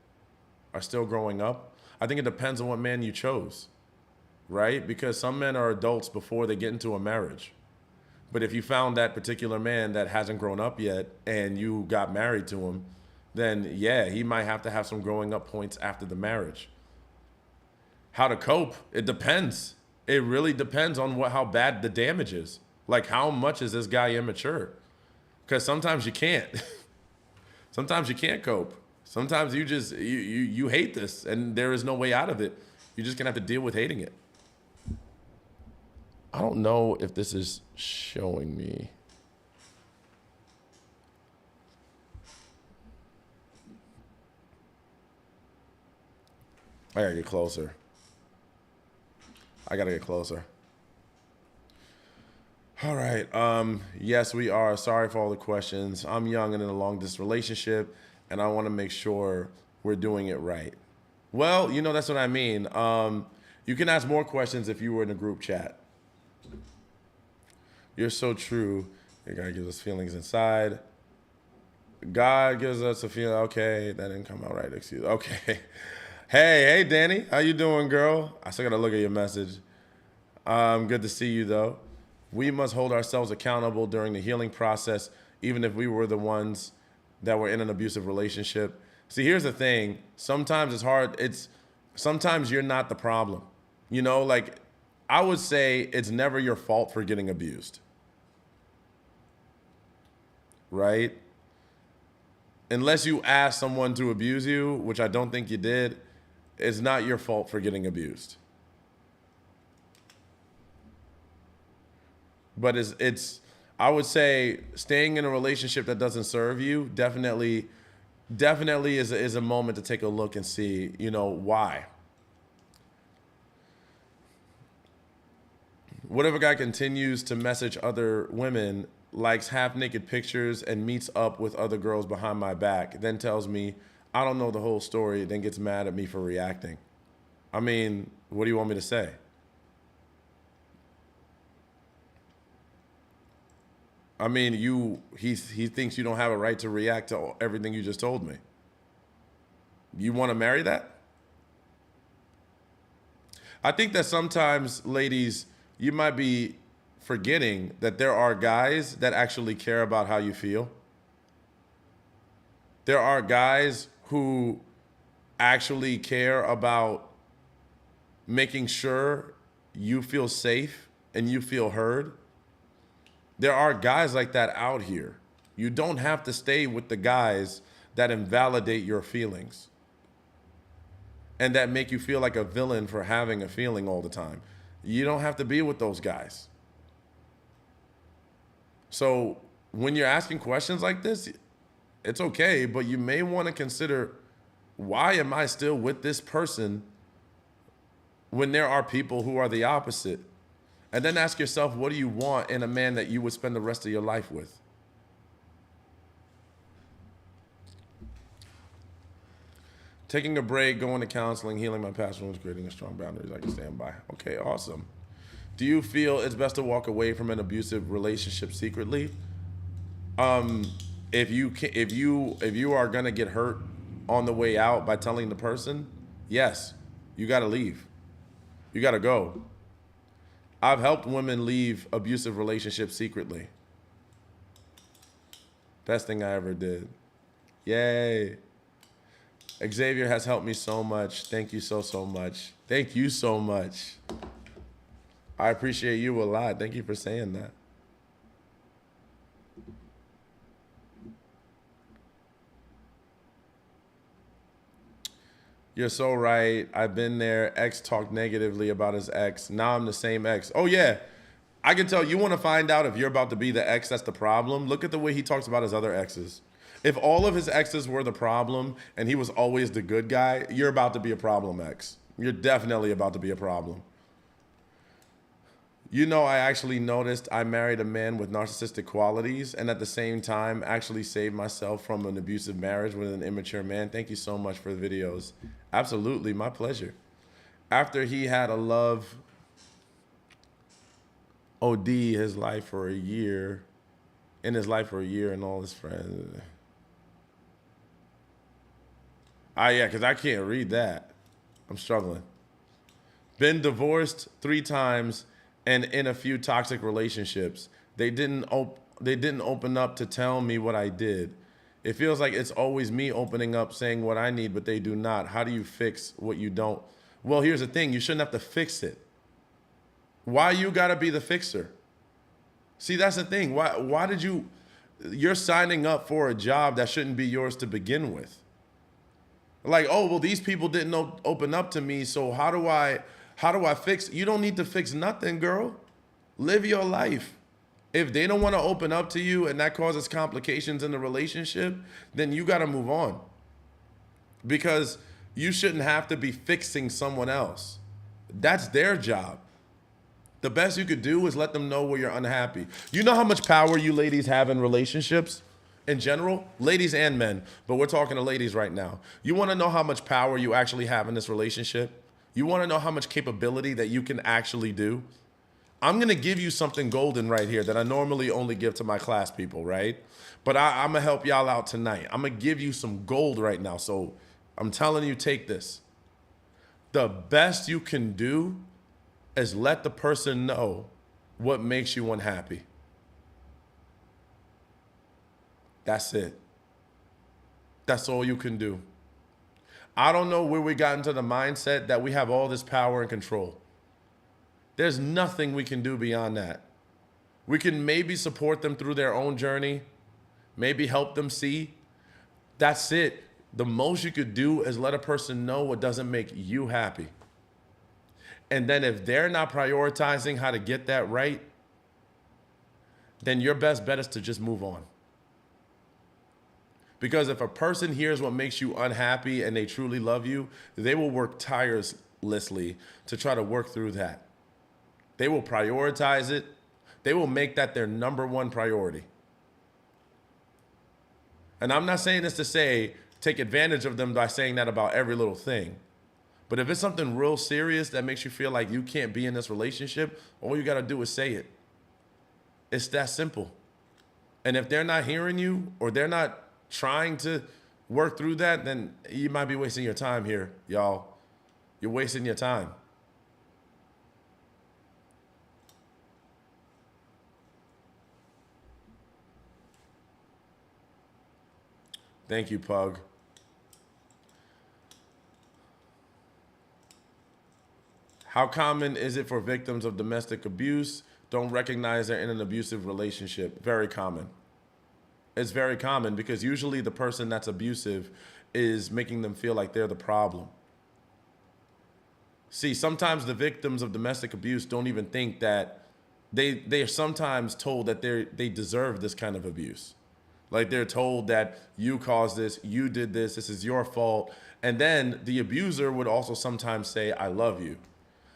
are still growing up? I think it depends on what man you chose, right? Because some men are adults before they get into a marriage. But if you found that particular man that hasn't grown up yet and you got married to him, then yeah, he might have to have some growing up points after the marriage. How to cope? It depends. It really depends on how bad the damage is. Like, how much is this guy immature? Because sometimes you can't. Sometimes you can't cope. Sometimes you hate this, and there is no way out of it. You're just gonna have to deal with hating it. I don't know if this is showing me. I gotta get closer. I gotta get closer. All right. Yes, we are. Sorry for all the questions. I'm young and in a long distance relationship, and I want to make sure we're doing it right. Well, that's what I mean. You can ask more questions if you were in a group chat. You're so true. God gives us feelings inside. God gives us a feeling. Okay, that didn't come out right. Excuse. Okay. Hey, Danny. How you doing, girl? I still gotta look at your message. Good to see you, though. We must hold ourselves accountable during the healing process, even if we were the ones that were in an abusive relationship. See, here's the thing. Sometimes it's hard. Sometimes you're not the problem. Like, I would say it's never your fault for getting abused. Right? Unless you ask someone to abuse you, which I don't think you did, it's not your fault for getting abused. But I would say staying in a relationship that doesn't serve you definitely is a moment to take a look and see, why. What if a guy continues to message other women, likes half-naked pictures, and meets up with other girls behind my back, then tells me, I don't know the whole story, then gets mad at me for reacting? I mean, what do you want me to say? I mean, he thinks you don't have a right to react to everything you just told me. You want to marry that? I think that sometimes, ladies, you might be forgetting that there are guys that actually care about how you feel. There are guys who actually care about making sure you feel safe and you feel heard. There are guys like that out here. You don't have to stay with the guys that invalidate your feelings and that make you feel like a villain for having a feeling all the time. You don't have to be with those guys. So when you're asking questions like this, it's okay, but you may want to consider, why am I still with this person when there are people who are the opposite? And then ask yourself, what do you want in a man that you would spend the rest of your life with? Taking a break, going to counseling, healing my past wounds, creating a strong boundaries I can stand by. Okay, awesome. Do you feel it's best to walk away from an abusive relationship secretly? If you are gonna get hurt on the way out by telling the person, yes, you gotta leave. You gotta go. I've helped women leave abusive relationships secretly. Best thing I ever did. Yay. Xavier has helped me so much. Thank you so much. Thank you so much. I appreciate you a lot. Thank you for saying that. You're so right. I've been there. Ex talked negatively about his ex. Now I'm the same ex. Oh, yeah. I can tell you want to find out if you're about to be the ex that's the problem. Look at the way he talks about his other exes. If all of his exes were the problem and he was always the good guy, you're about to be a problem ex. You're definitely about to be a problem. I actually noticed I married a man with narcissistic qualities and at the same time actually saved myself from an abusive marriage with an immature man. Thank you so much for the videos. Absolutely, my pleasure. After he had a love OD in his life for a year and all his friends. Yeah, because I can't read that. I'm struggling. Been divorced 3 times and in a few toxic relationships. They didn't open up to tell me what I did. It feels like it's always me opening up saying what I need, but they do not. How do you fix what you don't? Well, here's the thing. You shouldn't have to fix it. Why you got to be the fixer? See, that's the thing. Why did you're signing up for a job that shouldn't be yours to begin with. Like, oh, well, these people didn't open up to me, so how do I fix? You don't need to fix nothing, girl. Live your life. If they don't want to open up to you and that causes complications in the relationship, then you got to move on. Because you shouldn't have to be fixing someone else. That's their job. The best you could do is let them know where you're unhappy. You know how much power you ladies have in relationships in general? Ladies and men, but we're talking to ladies right now. You want to know how much power you actually have in this relationship? You want to know how much capability that you can actually do? I'm going to give you something golden right here that I normally only give to my class people, right? But I'm going to help y'all out tonight. I'm going to give you some gold right now. So I'm telling you, take this. The best you can do is let the person know what makes you unhappy. That's it. That's all you can do. I don't know where we got into the mindset that we have all this power and control. There's nothing we can do beyond that. We can maybe support them through their own journey, maybe help them see. That's it. The most you could do is let a person know what doesn't make you happy. And then if they're not prioritizing how to get that right, then your best bet is to just move on. Because if a person hears what makes you unhappy and they truly love you, they will work tirelessly to try to work through that. They will prioritize it. They will make that their number one priority. And I'm not saying this to say take advantage of them by saying that about every little thing. But if it's something real serious that makes you feel like you can't be in this relationship, all you got to do is say it. It's that simple. And if they're not hearing you or they're not trying to work through that, then you might be wasting your time here, y'all. You're wasting your time. Thank you, Pug. How common is it for victims of domestic abuse don't recognize they're in an abusive relationship? Very common. It's very common because usually the person that's abusive is making them feel like they're the problem. See, sometimes the victims of domestic abuse don't even think that they are sometimes told that they deserve this kind of abuse. Like they're told that you caused this, you did this is your fault. And then the abuser would also sometimes say, I love you.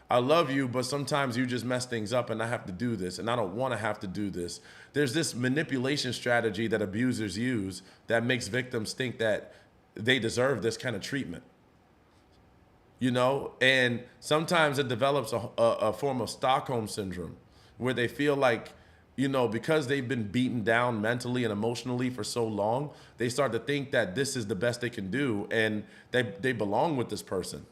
I love you, but sometimes you just mess things up and I have to do this and I don't want to have to do this. There's this manipulation strategy that abusers use that makes victims think that they deserve this kind of treatment. You know, and sometimes it develops a form of Stockholm syndrome where they feel like, you know, because they've been beaten down mentally and emotionally for so long, they start to think that this is the best they can do and they belong with this person.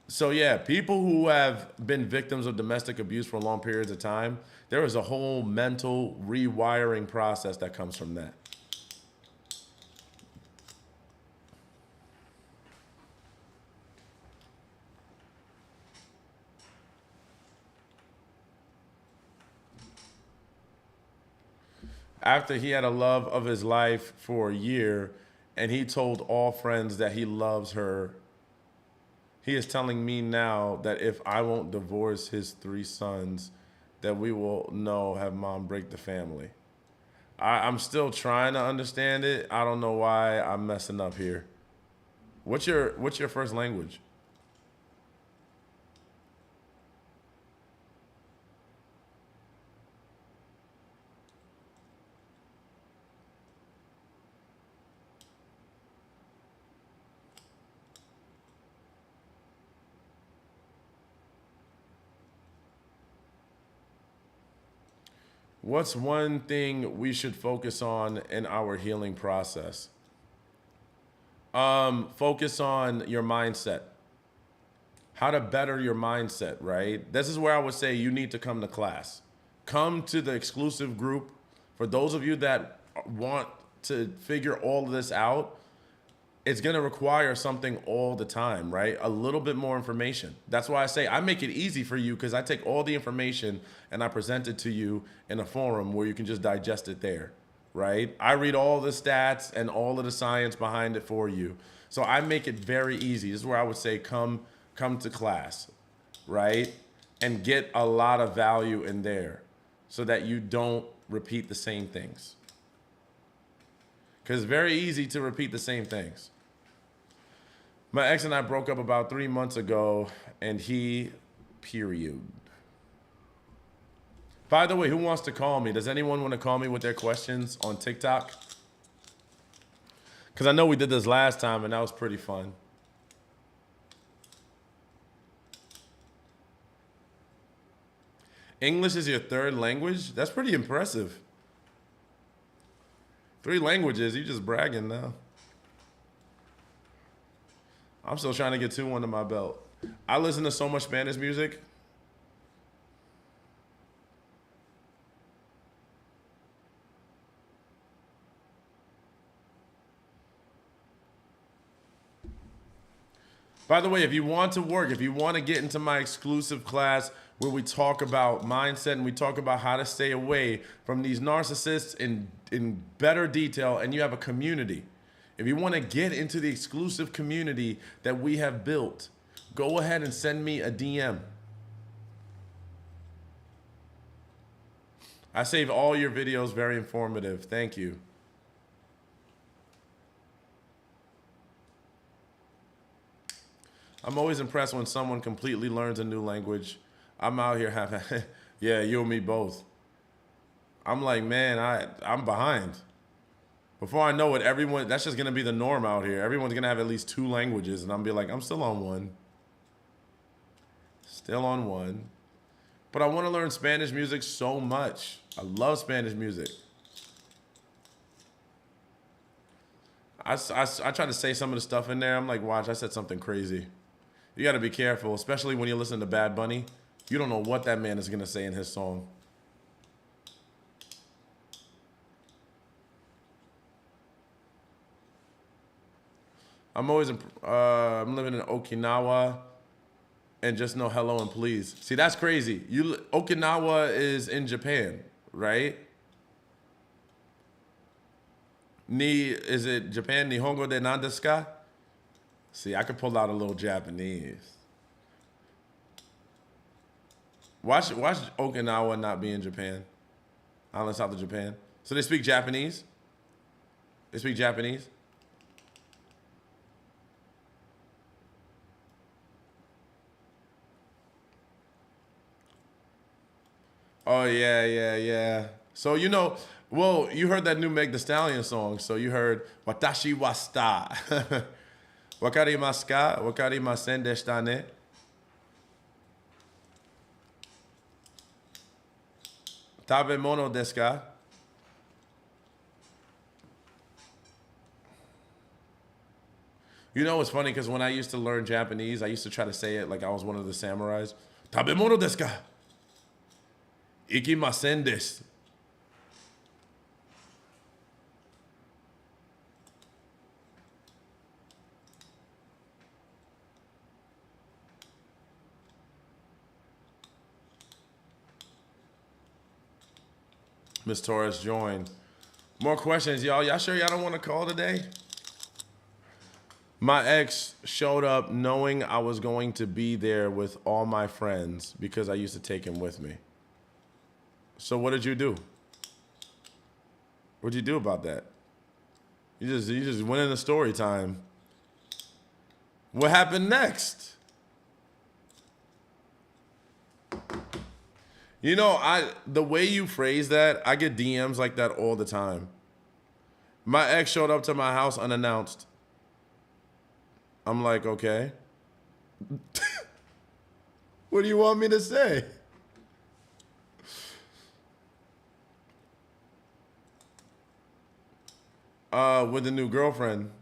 So yeah, people who have been victims of domestic abuse for long periods of time, there is a whole mental rewiring process that comes from that. After he had a love of his life for a year and he told all friends that he loves her, he is telling me now that if I won't divorce his 3 sons, that we will have mom break the family. I'm still trying to understand it. I don't know why I'm messing up here. What's your first language? What's one thing we should focus on in our healing process? Focus on your mindset. How to better your mindset, right? This is where I would say you need to come to class. Come to the exclusive group. For those of you that want to figure all of this out, it's going to require something all the time, right? A little bit more information. That's why I say I make it easy for you because I take all the information and I present it to you in a forum where you can just digest it there, right? I read all the stats and all of the science behind it for you. So I make it very easy. This is where I would say come to class, right? And get a lot of value in there so that you don't repeat the same things. Because it's very easy to repeat the same things. My ex and I broke up about 3 months ago, and he, period. By the way, who wants to call me? Does anyone want to call me with their questions on TikTok? Because I know we did this last time, and that was pretty fun. English is your third language? That's pretty impressive. 3 languages, you just bragging now. I'm still trying to get 2 under my belt. I listen to so much Spanish music. By the way, if you want to work, if you want to get into my exclusive class where we talk about mindset and we talk about how to stay away from these narcissists in better detail, and you have a community. If you want to get into the exclusive community that we have built, go ahead and send me a DM. I save all your videos, very informative. Thank you. I'm always impressed when someone completely learns a new language. I'm out here having, yeah, you and me both. I'm like, man, I'm behind. Before I know it, everyone, that's just gonna be the norm out here. Everyone's gonna have at least 2 languages, and I'm be like, I'm still on 1. Still on 1. But I wanna learn Spanish music so much. I love Spanish music. I try to say some of the stuff in there. I'm like, watch, I said something crazy. You got to be careful, especially when you listen to Bad Bunny. You don't know what that man is going to say in his song. I'm living in Okinawa and just know hello and please. See, that's crazy. Okinawa is in Japan, right? Is it Japan? Nihongo de nan desu ka? See, I could pull out a little Japanese. Watch Okinawa not be in Japan. Island south of Japan. So they speak Japanese? They speak Japanese? Oh, yeah. So, well, you heard that new Meg Thee Stallion song. So you heard Watashi wa sta. Wakarimasu ka? Wakarimasen deshita ne? Tabemono desu ka? It's funny because when I used to learn Japanese, I used to try to say it like I was one of the samurais. Tabemono desu ka? Ikimasen desu. Miss Torres joined. More questions, y'all. Y'all sure y'all don't want to call today? My ex showed up knowing I was going to be there with all my friends because I used to take him with me. So what did you do? What'd you do about that? You just went into story time. What happened next? The way you phrase that, I get DMs like that all the time. My ex showed up to my house unannounced. I'm like, okay. What do you want me to say? With the new girlfriend.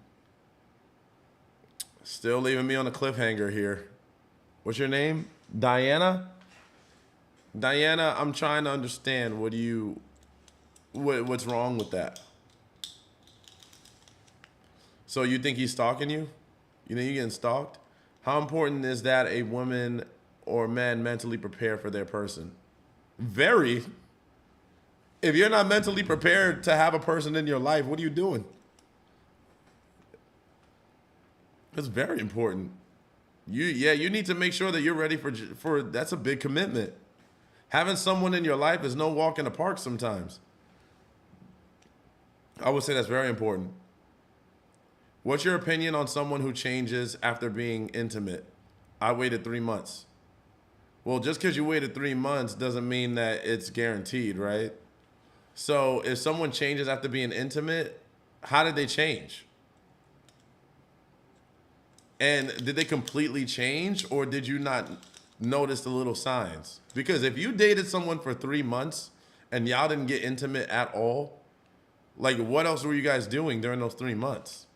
Still leaving me on a cliffhanger here. What's your name? Diana? Diana, I'm trying to understand. What's wrong with that? So you think he's stalking you? You think you're getting stalked? How important is that a woman or man mentally prepare for their person? Very. If you're not mentally prepared to have a person in your life, what are you doing? It's very important. You need to make sure that you're ready for that's a big commitment. Having someone in your life is no walk in the park sometimes. I would say that's very important. What's your opinion on someone who changes after being intimate? I waited 3 months. Well, just because you waited 3 months doesn't mean that it's guaranteed, right? So if someone changes after being intimate, how did they change? And did they completely change, or did you not notice the little signs? Because if you dated someone for 3 months and y'all didn't get intimate at all, like what else were you guys doing during those 3 months?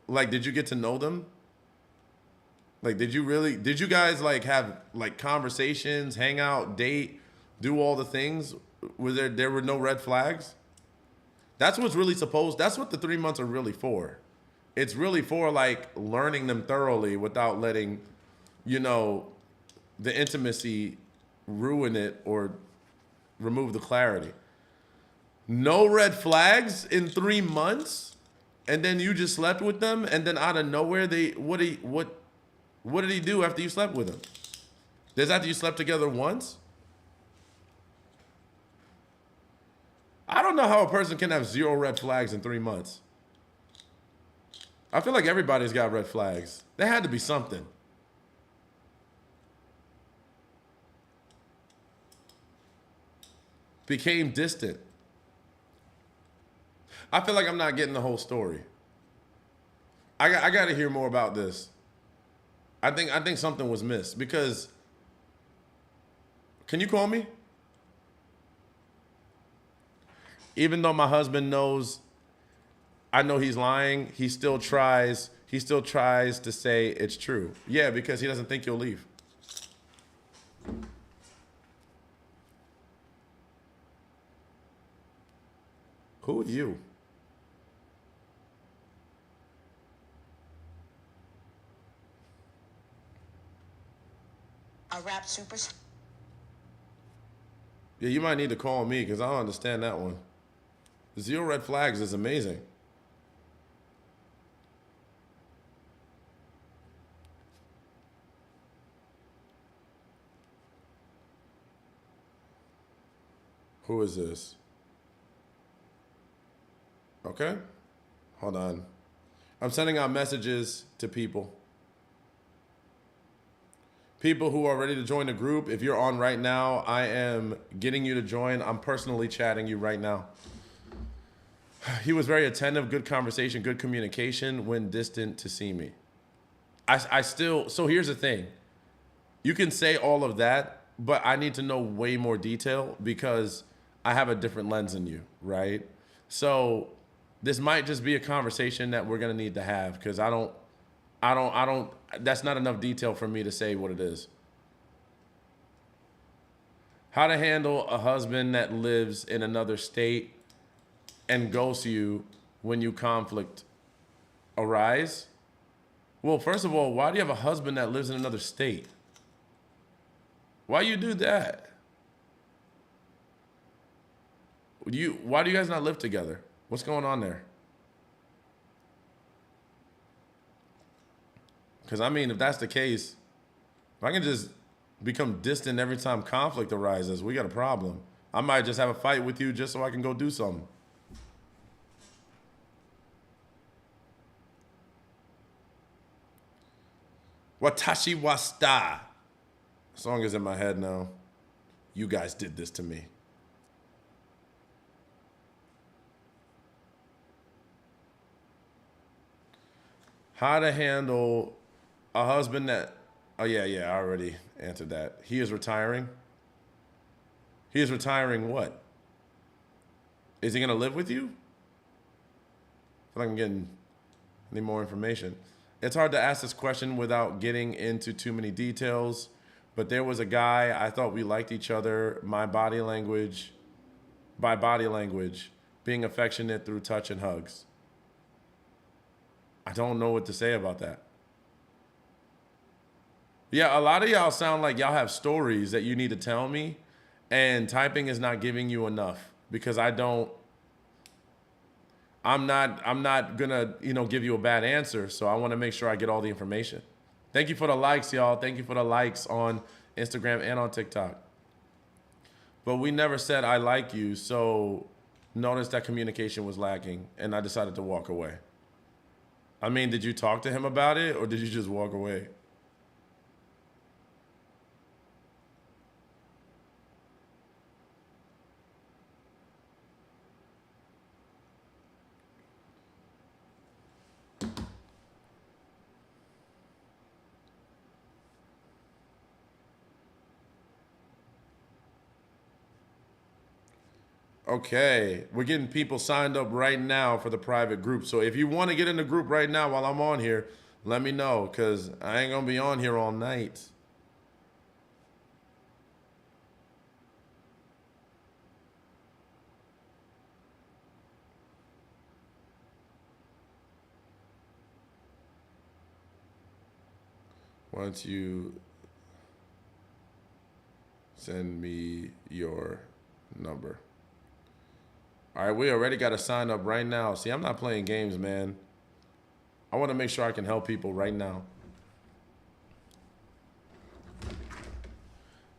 Like, did you get to know them? Like, did you guys like have like conversations, hang out, date, do all the things? There were no red flags? That's what the 3 months are really for. It's really for like learning them thoroughly without letting, the intimacy ruin it or remove the clarity. No red flags in 3 months, and then you just slept with them, and then out of nowhere what did he do after you slept with him? Just after you slept together once? I don't know how a person can have 0 red flags in 3 months. I feel like everybody's got red flags. There had to be something. Became distant. I feel like I'm not getting the whole story. I got to hear more about this. I think something was missed because. Can you call me? Even though my husband knows, I know he's lying, he still tries to say it's true. Yeah, because he doesn't think you'll leave. Who are you?
A rap superstar.
Yeah, you might need to call me because I don't understand that one. 0 red flags is amazing. Who is this? Okay. Hold on. I'm sending out messages to people. People who are ready to join the group, if you're on right now, I am getting you to join. I'm personally chatting you right now. He was very attentive, good conversation, good communication when distant to see me. So here's the thing. You can say all of that, but I need to know way more detail because I have a different lens than you, right? So this might just be a conversation that we're going to need to have because that's not enough detail for me to say what it is. How to handle a husband that lives in another state and ghosts you when you conflict arise? Well, first of all, why do you have a husband that lives in another state? Why you do that? Why do you guys not live together? What's going on there? Because, I mean, if that's the case, if I can just become distant every time conflict arises, we got a problem. I might just have a fight with you just so I can go do something. Watashi Wasta. Song is in my head now. You guys did this to me. How to handle a husband that, oh yeah, I already answered that. He is retiring. He is retiring what? Is he going to live with you? I feel like I'm getting any more information. It's hard to ask this question without getting into too many details, but there was a guy, I thought we liked each other, by body language, being affectionate through touch and hugs. I don't know what to say about that. Yeah, a lot of y'all sound like y'all have stories that you need to tell me, and typing is not giving you enough because I'm not gonna, give you a bad answer. So I want to make sure I get all the information. Thank you for the likes, y'all. Thank you for the likes on Instagram and on TikTok. But we never said I like you, so notice that communication was lacking, and I decided to walk away. I mean, did you talk to him about it, or did you just walk away? Okay, we're getting people signed up right now for the private group. So if you want to get in the group right now while I'm on here, let me know because I ain't going to be on here all night. Once you send me your number. All right, we already got to sign up right now. See, I'm not playing games, man. I want to make sure I can help people right now.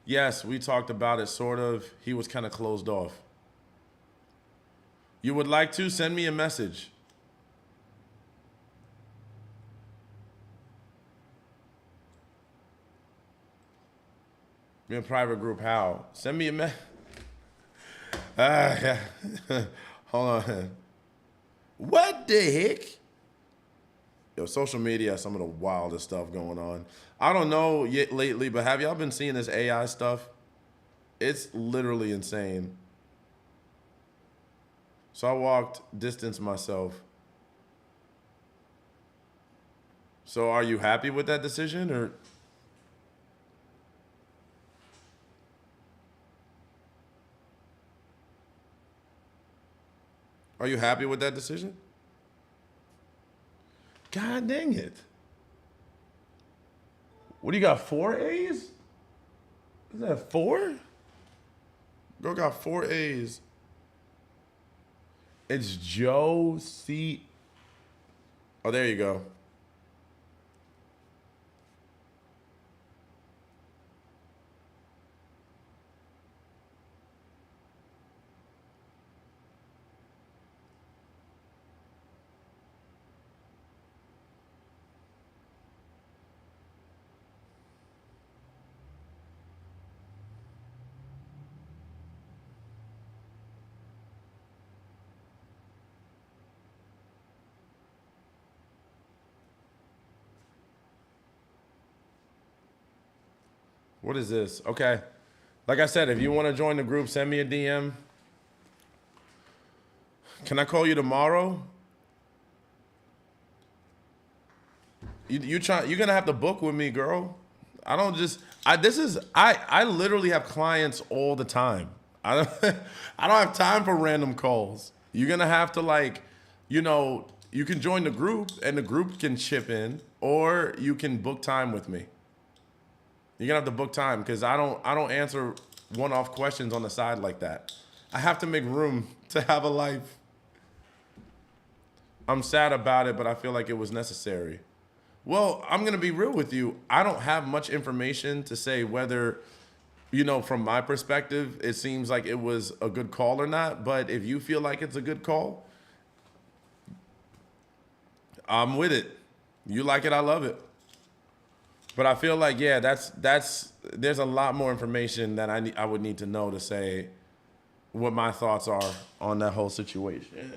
Yes, we talked about it, sort of. He was kind of closed off. You would like to? Send me a message. You're in a private group, how? Send me a message. Yeah. Hold on. What the heck? Yo, social media has some of the wildest stuff going on. I don't know yet lately, but have y'all been seeing this AI stuff? It's literally insane. So I walked distance myself. So are you happy with that decision, or? Are you happy with that decision? God dang it. What do you got, 4 A's? Is that 4? Girl got 4 A's. It's Joe C. Oh, there you go. What is this? Okay. Like I said, if you want to join the group, send me a DM. Can I call you tomorrow? You're gonna have to book with me, girl. I don't just I literally have clients all the time. I don't I don't have time for random calls. You're gonna have to you can join the group and the group can chip in, or you can book time with me. You're gonna have to book time because I don't answer one-off questions on the side like that. I have to make room to have a life. I'm sad about it, but I feel like it was necessary. Well, I'm gonna be real with you. I don't have much information to say whether, from my perspective, it seems like it was a good call or not. But if you feel like it's a good call, I'm with it. You like it, I love it. But I feel like, yeah, there's a lot more information that I would need to know to say what my thoughts are on that whole situation.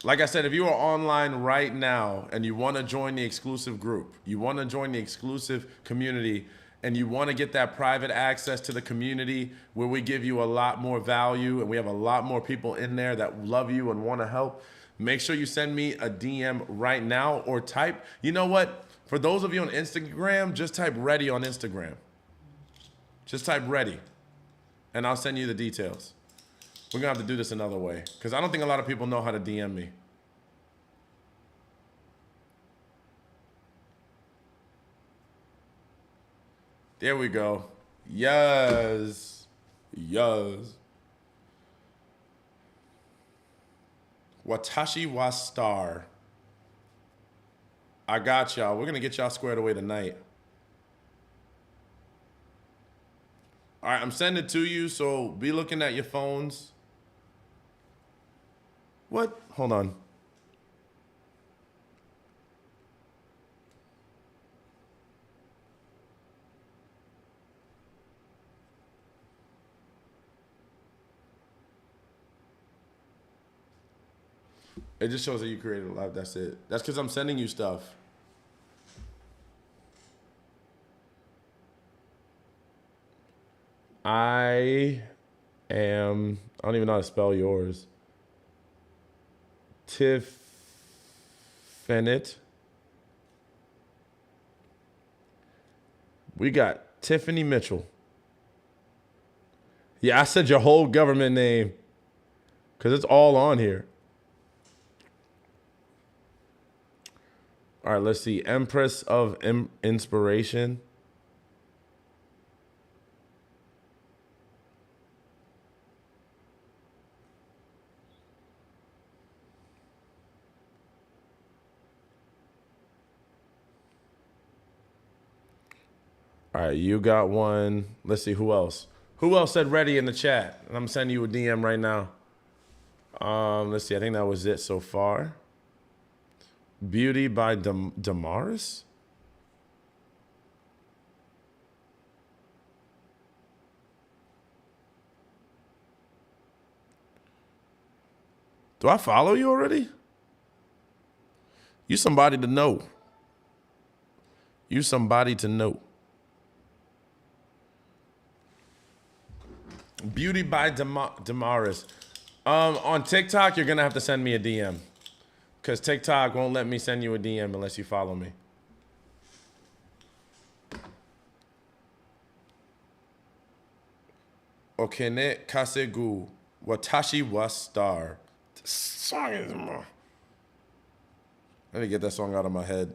Like I said, if you are online right now and you want to join the exclusive group, you want to join the exclusive community, and you want to get that private access to the community where we give you a lot more value and we have a lot more people in there that love you and want to help, make sure you send me a DM right now or type. You know what? For those of you on Instagram, just type ready on Instagram. Just type ready and I'll send you the details. We're gonna have to do this another way because I don't think a lot of people know how to DM me. There we go. Yes. Yes. Watashi wa star. I got y'all. We're gonna get y'all squared away tonight. All right, I'm sending it to you, so be looking at your phones. What? Hold on. It just shows that you created a live. That's it. That's because I'm sending you stuff. I don't even know how to spell yours. Tiffany. We got Tiffany Mitchell. Yeah, I said your whole government name because it's all on here. All right, let's see. Empress of Inspiration. All right, you got one. Let's see, who else? Who else said ready in the chat? And I'm sending you a DM right now. Let's see, I think that was it so far. Beauty by Damaris? Do I follow you already? You somebody to know. You somebody to know. Beauty by Damaris. On TikTok, you're gonna have to send me a DM. Because TikTok won't let me send you a DM unless you follow me. Okene Kasegu. Watashi wa star. This song is more. Let me get that song out of my head.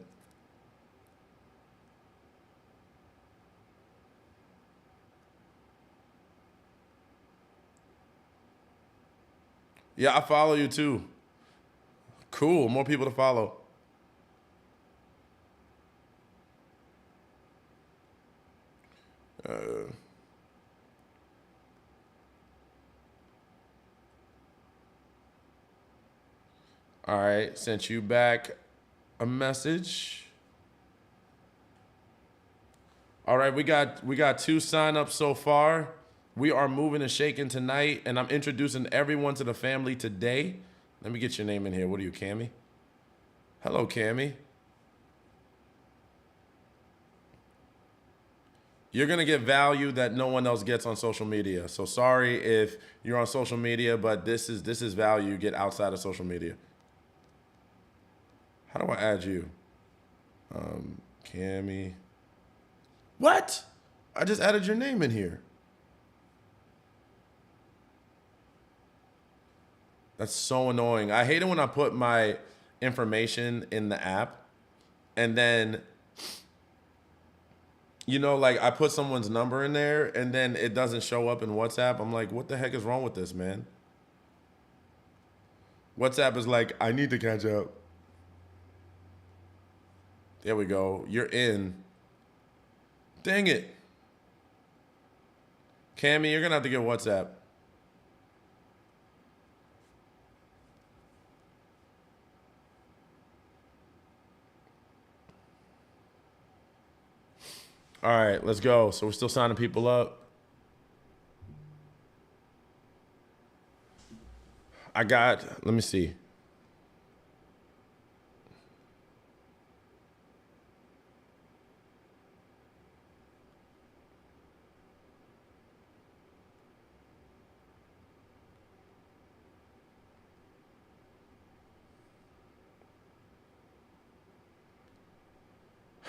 Yeah, I follow you too. Cool, more people to follow. All right, sent you back a message. All right, we got 2 signups so far. We are moving and shaking tonight, and I'm introducing everyone to the family today. Let me get your name in here. What are you, Cammy? Hello, Cammy. You're gonna get value that no one else gets on social media. So sorry if you're on social media, but this is value you get outside of social media. How do I add you? Cammy. What? I just added your name in here. That's so annoying. I hate it when I put my information in the app and then, you know, like I put someone's number in there and then it doesn't show up in WhatsApp. I'm like, what the heck is wrong with this, man? WhatsApp is like, I need to catch up. There we go. You're in. Dang it. Cammy, you're going to have to get WhatsApp. All right, let's go. So we're still signing people up. Let me see.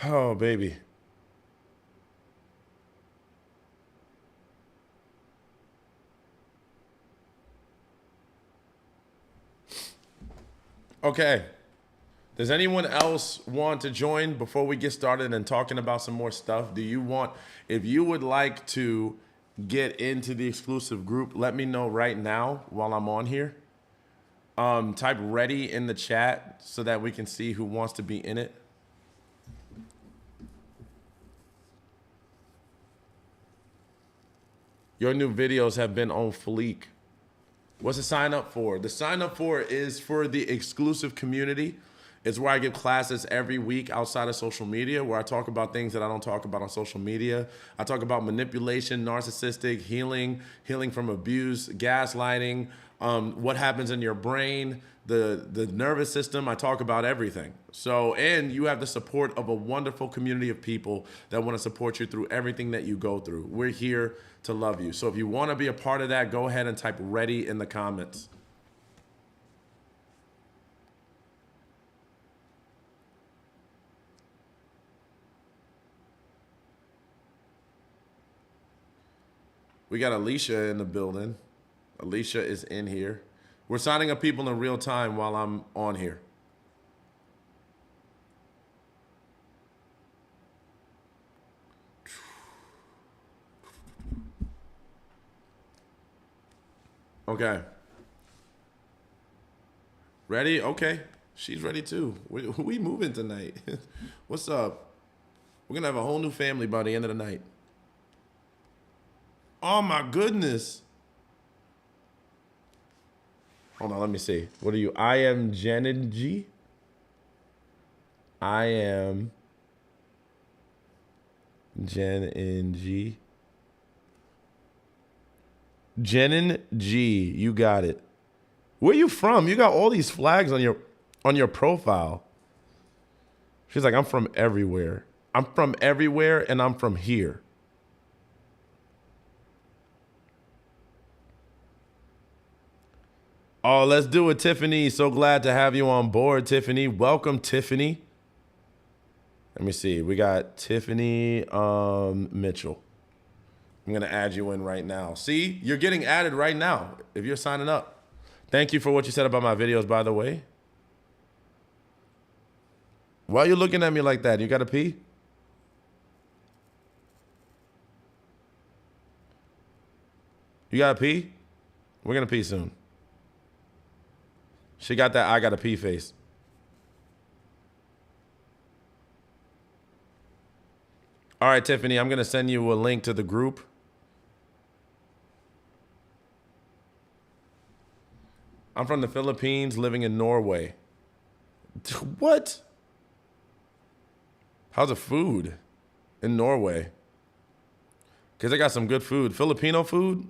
Oh, baby. Okay. Does anyone else want to join before we get started and talking about some more stuff? Do you want, if you would like to get into the exclusive group, let me know right now while I'm on here. Type ready in the chat so that we can see who wants to be in it. Your new videos have been on fleek. What's the sign up for? The sign up for is for the exclusive community. It's where I give classes every week outside of social media, where I talk about things that I don't talk about on social media. I talk about manipulation, narcissistic, healing from abuse, gaslighting, what happens in your brain, the nervous system. I talk about everything. So, and you have the support of a wonderful community of people that want to support you through everything that you go through. We're here to love you. So if you want to be a part of that, go ahead and type ready in the comments. We got Alicia in the building. Alicia is in here. We're signing up people in real time while I'm on here. Okay. Ready? Okay. She's ready too. We moving tonight. What's up? We're going to have a whole new family by the end of the night. Oh my goodness. Hold on, let me see. What are you? I am Jenin G. I am Jenin G. Jenin G. You got it. Where you from? You got all these flags on your profile. She's like, I'm from everywhere. I'm from everywhere and I'm from here. Oh, let's do it, Tiffany. So glad to have you on board, Tiffany. Welcome, Tiffany. Let me see. We got Tiffany Mitchell. I'm going to add you in right now. See, you're getting added right now if you're signing up. Thank you for what you said about my videos, by the way. Why are you looking at me like that? You got to pee? You got to pee? We're going to pee soon. She got that I got to pee face. All right, Tiffany, I'm going to send you a link to the group. I'm from the Philippines, living in Norway. What? How's the food in Norway? Because they got some good food. Filipino food?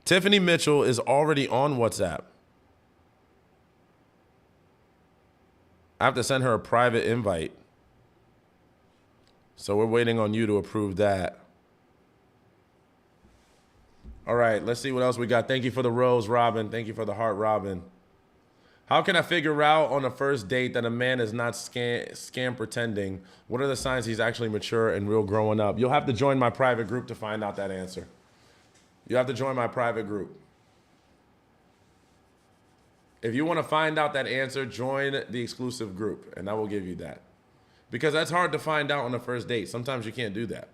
Tiffany Mitchell is already on WhatsApp. I have to send her a private invite. So we're waiting on you to approve that. All right, let's see what else we got. Thank you for the rose, Robin. Thank you for the heart, Robin. How can I figure out on a first date that a man is not scam pretending? What are the signs he's actually mature and real growing up? You'll have to join my private group to find out that answer. You have to join my private group. If you want to find out that answer, join the exclusive group, and I will give you that. Because that's hard to find out on the first date. Sometimes you can't do that.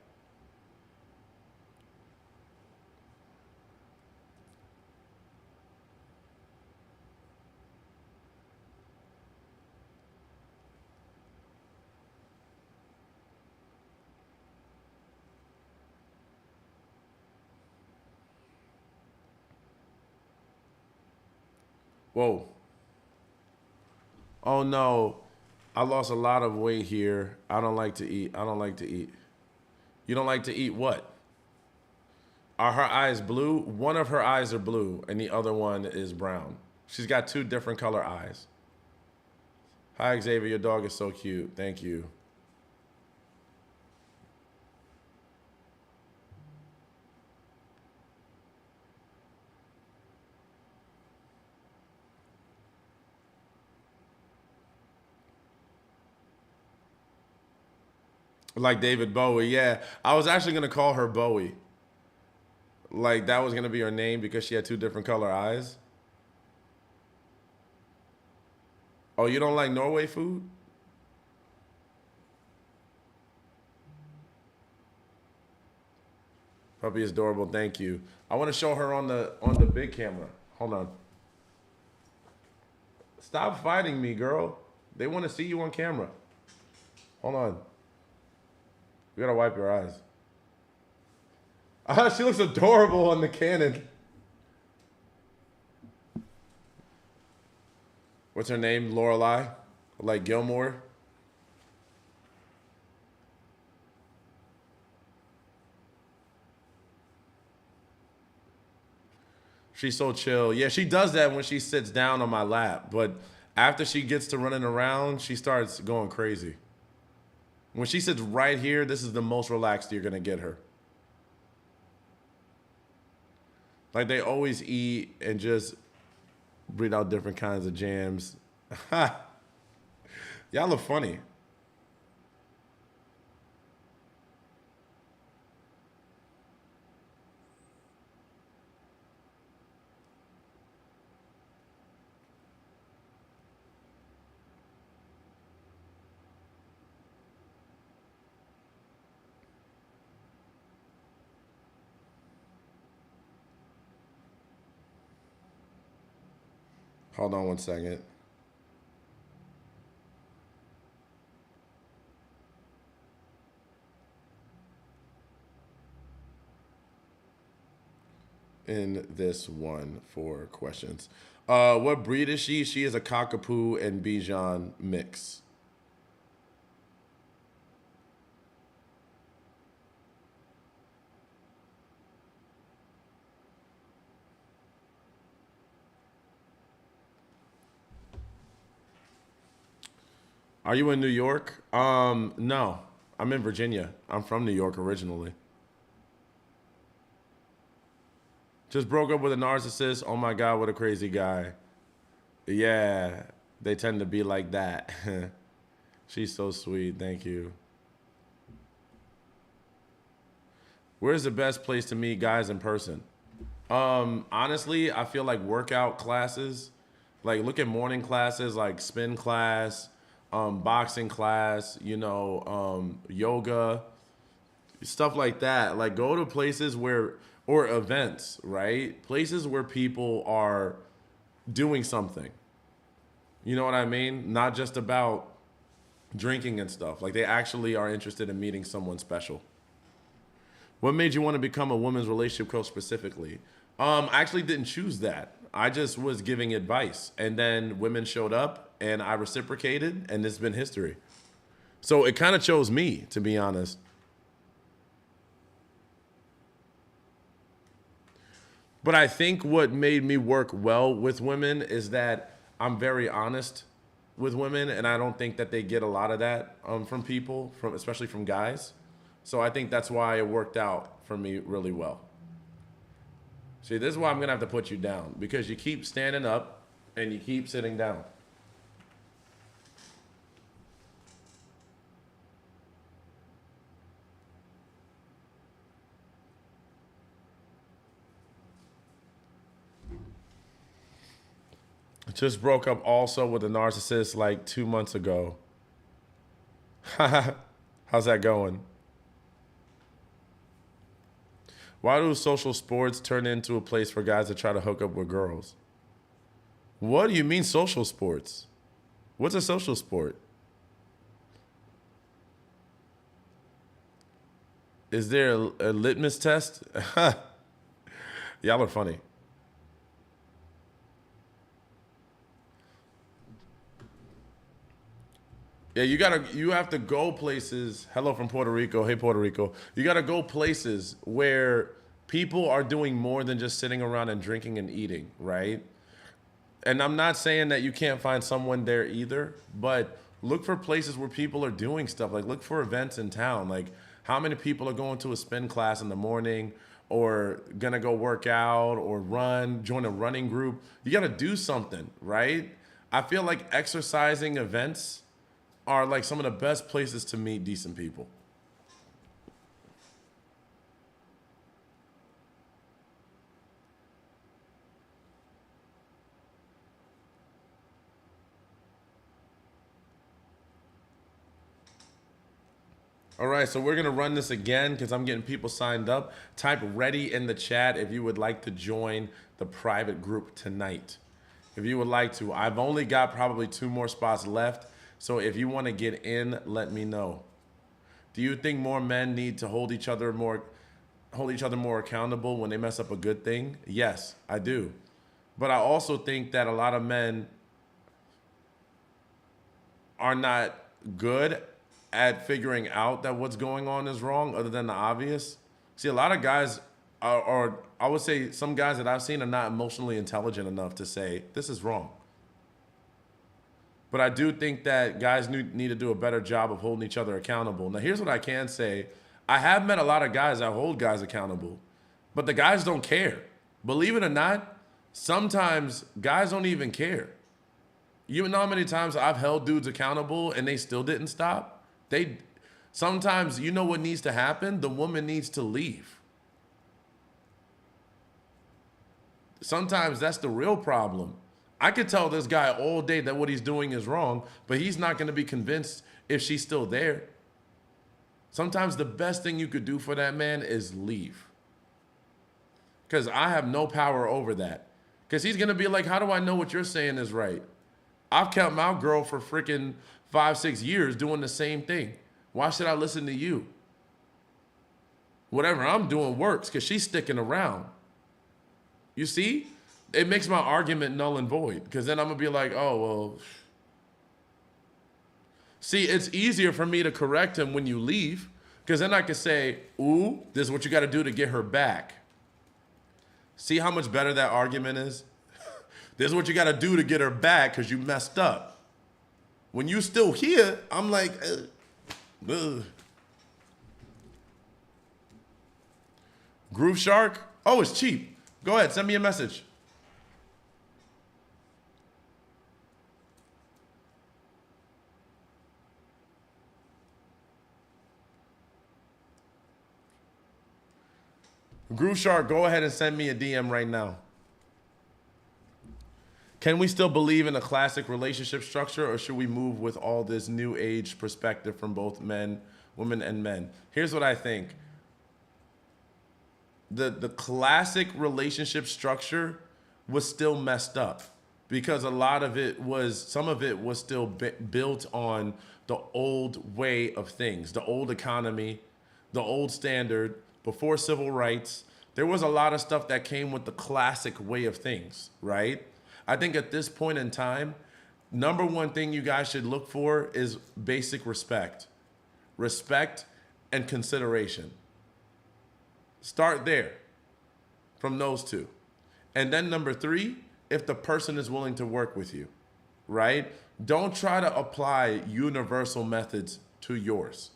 Whoa. Oh no. I lost a lot of weight here. I don't like to eat. I don't like to eat. You don't like to eat what? Are her eyes blue? One of her eyes are blue and the other one is brown. She's got two different color eyes. Hi, Xavier. Your dog is so cute. Thank you. Like David Bowie. Yeah. I was actually going to call her Bowie. Like that was gonna be her name because she had two different color eyes. Oh, you don't like Norway food? Puppy is adorable. Thank you. I want to show her on the big camera. Hold on. Stop fighting me, girl. They want to see you on camera. Hold on. You gotta wipe your eyes. Ah, she looks adorable on the Canon. What's her name? Lorelai? Like Gilmore? She's so chill. Yeah, she does that when she sits down on my lap. But after she gets to running around, she starts going crazy. When she sits right here, this is the most relaxed you're going to get her. Like they always eat and just breed out different kinds of jams. Y'all are funny. Hold on one second. In this one for questions. What breed is she? She is a Cockapoo and Bichon mix. Are you in New York? No. I'm in Virginia. I'm from New York originally. Just broke up with a narcissist. Oh my God, what a crazy guy. Yeah, they tend to be like that. She's so sweet. Thank you. Where's the best place to meet guys in person? Honestly, I feel like workout classes, like look at morning classes like spin class, boxing class, yoga, stuff like that. Like go to places where, or events, right? Places where people are doing something. You know what I mean? Not just about drinking and stuff. Like they actually are interested in meeting someone special. What made you want to become a women's relationship coach specifically? I actually didn't choose that. I just was giving advice, and then women showed up, and I reciprocated, and it's been history. So it kind of chose me, to be honest. But I think what made me work well with women is that I'm very honest with women, and I don't think that they get a lot of that from people, from especially from guys. So I think that's why it worked out for me really well. See, this is why I'm gonna have to put you down because you keep standing up and you keep sitting down. Just broke up also with a narcissist like 2 months ago. How's that going? Why do social sports turn into a place for guys to try to hook up with girls? What do you mean social sports? What's a social sport? Is there a litmus test? Y'all are funny. Yeah, you have to go places. Hello from Puerto Rico. Hey Puerto Rico. You gotta go places where people are doing more than just sitting around and drinking and eating, right? And I'm not saying that you can't find someone there either, but look for places where people are doing stuff. Like look for events in town. Like how many people are going to a spin class in the morning or gonna go work out or run, join a running group. You gotta do something, right? I feel like exercising events are like some of the best places to meet decent people. All right, so we're gonna run this again because I'm getting people signed up. Type ready in the chat if you would like to join the private group tonight. If you would like to, I've only got probably 2 more spots left. So if you want to get in, let me know. Do you think more men need to hold each other more accountable when they mess up a good thing? Yes, I do. But I also think that a lot of men are not good at figuring out that what's going on is wrong other than the obvious. See, a lot of guys or I would say some guys that I've seen are not emotionally intelligent enough to say, this is wrong. But I do think that guys need to do a better job of holding each other accountable. Now, here's what I can say. I have met a lot of guys that hold guys accountable, but the guys don't care. Believe it or not, sometimes guys don't even care. You know how many times I've held dudes accountable and they still didn't stop? Sometimes, you know what needs to happen? The woman needs to leave. Sometimes that's the real problem. I could tell this guy all day that what he's doing is wrong, but he's not going to be convinced if she's still there. Sometimes the best thing you could do for that man is leave. Because I have no power over that. Because he's going to be like, how do I know what you're saying is right? I've kept my girl for freaking 5-6 years doing the same thing. Why should I listen to you? Whatever I'm doing works because she's sticking around. You see? It makes my argument null and void because then I'm going to be like, oh, well. See, it's easier for me to correct him when you leave because then I can say, ooh, this is what you got to do to get her back. See how much better that argument is? This is what you got to do to get her back because you messed up. When you still here, I'm like, ugh. Groove Shark? Oh, it's cheap. Go ahead, send me a message. Groove Shark, go ahead and send me a DM right now. Can we still believe in a classic relationship structure, or should we move with all this new age perspective from both women and men? Here's what I think. The classic relationship structure was still messed up because some of it was still built on the old way of things, the old economy, the old standard, before civil rights. There was a lot of stuff that came with the classic way of things, right? I think at this point in time, number one thing you guys should look for is basic respect. Respect and consideration. Start there from those two. And then number 3, if the person is willing to work with you, right? Don't try to apply universal methods to yours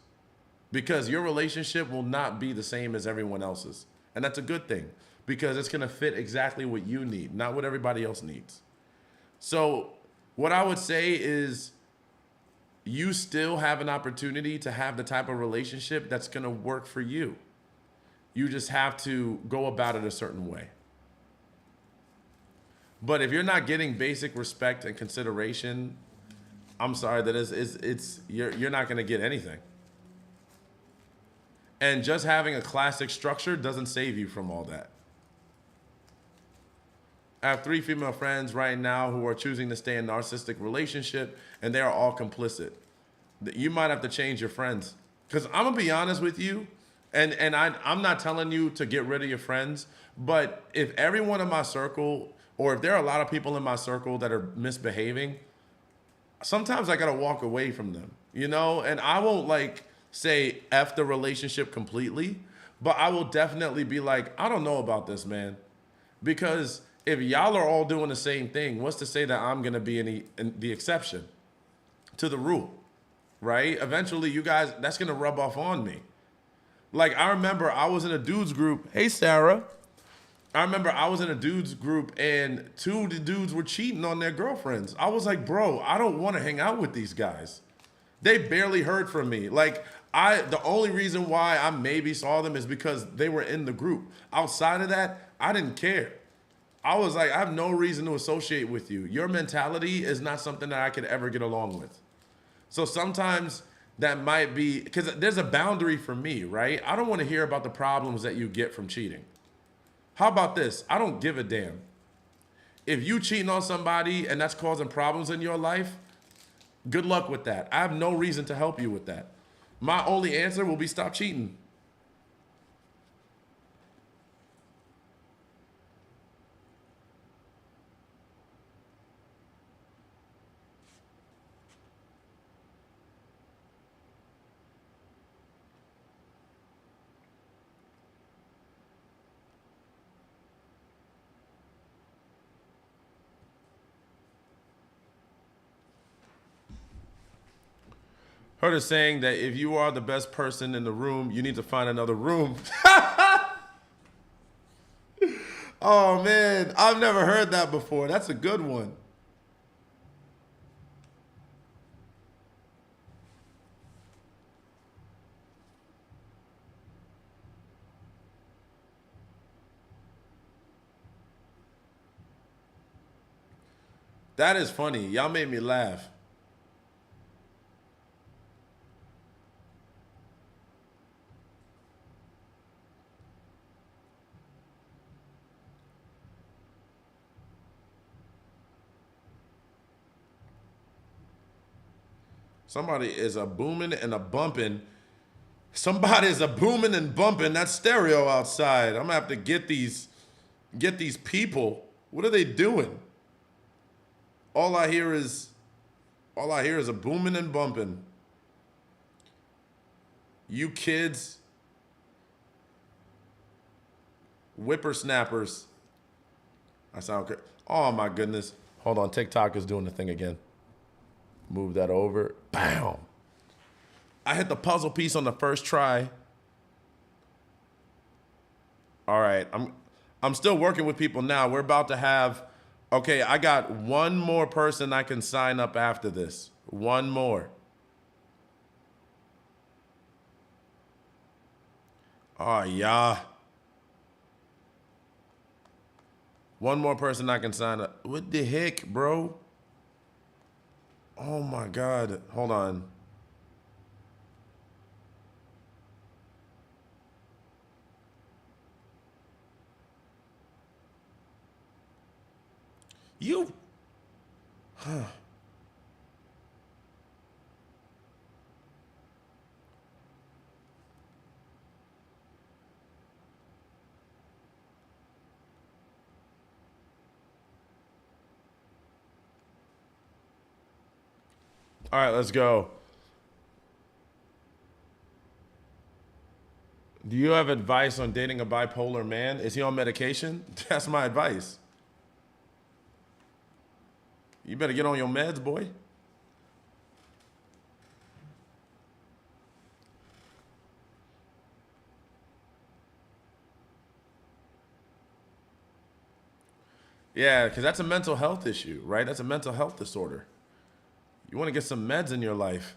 because your relationship will not be the same as everyone else's. And that's a good thing because it's going to fit exactly what you need, not what everybody else needs. So what I would say is you still have an opportunity to have the type of relationship that's going to work for you. You just have to go about it a certain way. But if you're not getting basic respect and consideration, I'm sorry, you're not going to get anything. And just having a classic structure doesn't save you from all that. I have 3 female friends right now who are choosing to stay in a narcissistic relationship, and they are all complicit. You might have to change your friends. Because I'm going to be honest with you, and I'm not telling you to get rid of your friends, but if everyone in my circle, or if there are a lot of people in my circle that are misbehaving, sometimes I got to walk away from them, you know? And I won't say F the relationship completely, but I will definitely be like, I don't know about this, man. Because if y'all are all doing the same thing, what's to say that I'm going to be the exception to the rule, right? Eventually, you guys, that's going to rub off on me. I remember I was in a dudes group. Hey, Sarah. I remember I was in a dudes group and 2 of the dudes were cheating on their girlfriends. I was like, bro, I don't want to hang out with these guys. They barely heard from me. The only reason why I maybe saw them is because they were in the group. Outside of that, I didn't care. I was like, I have no reason to associate with you. Your mentality is not something that I could ever get along with. So sometimes that might be, because there's a boundary for me, right? I don't want to hear about the problems that you get from cheating. How about this? I don't give a damn. If you cheating on somebody and that's causing problems in your life, good luck with that. I have no reason to help you with that. My only answer will be stop cheating. Heard a saying that if you are the best person in the room, you need to find another room. Oh man, I've never heard that before. That's a good one. That is funny. Y'all made me laugh. Somebody is a booming and a bumping. Somebody is a booming and bumping that stereo outside. I'm gonna have to get these people. What are they doing? All I hear is all I hear is a booming and bumping. You kids, whippersnappers. I sound crazy. Oh my goodness. Hold on, TikTok is doing the thing again. Move that over. Bam. I hit the puzzle piece on the first try. All right, I'm still working with people now. We're about to have, okay, I got one more person I can sign up after this. One more. Oh yeah. One more person I can sign up. What the heck, bro? Oh my God. Hold on. You. All right, let's go. Do you have advice on dating a bipolar man? Is he on medication? That's my advice. You better get on your meds, boy. Yeah, because that's a mental health issue, right? That's a mental health disorder. You want to get some meds in your life.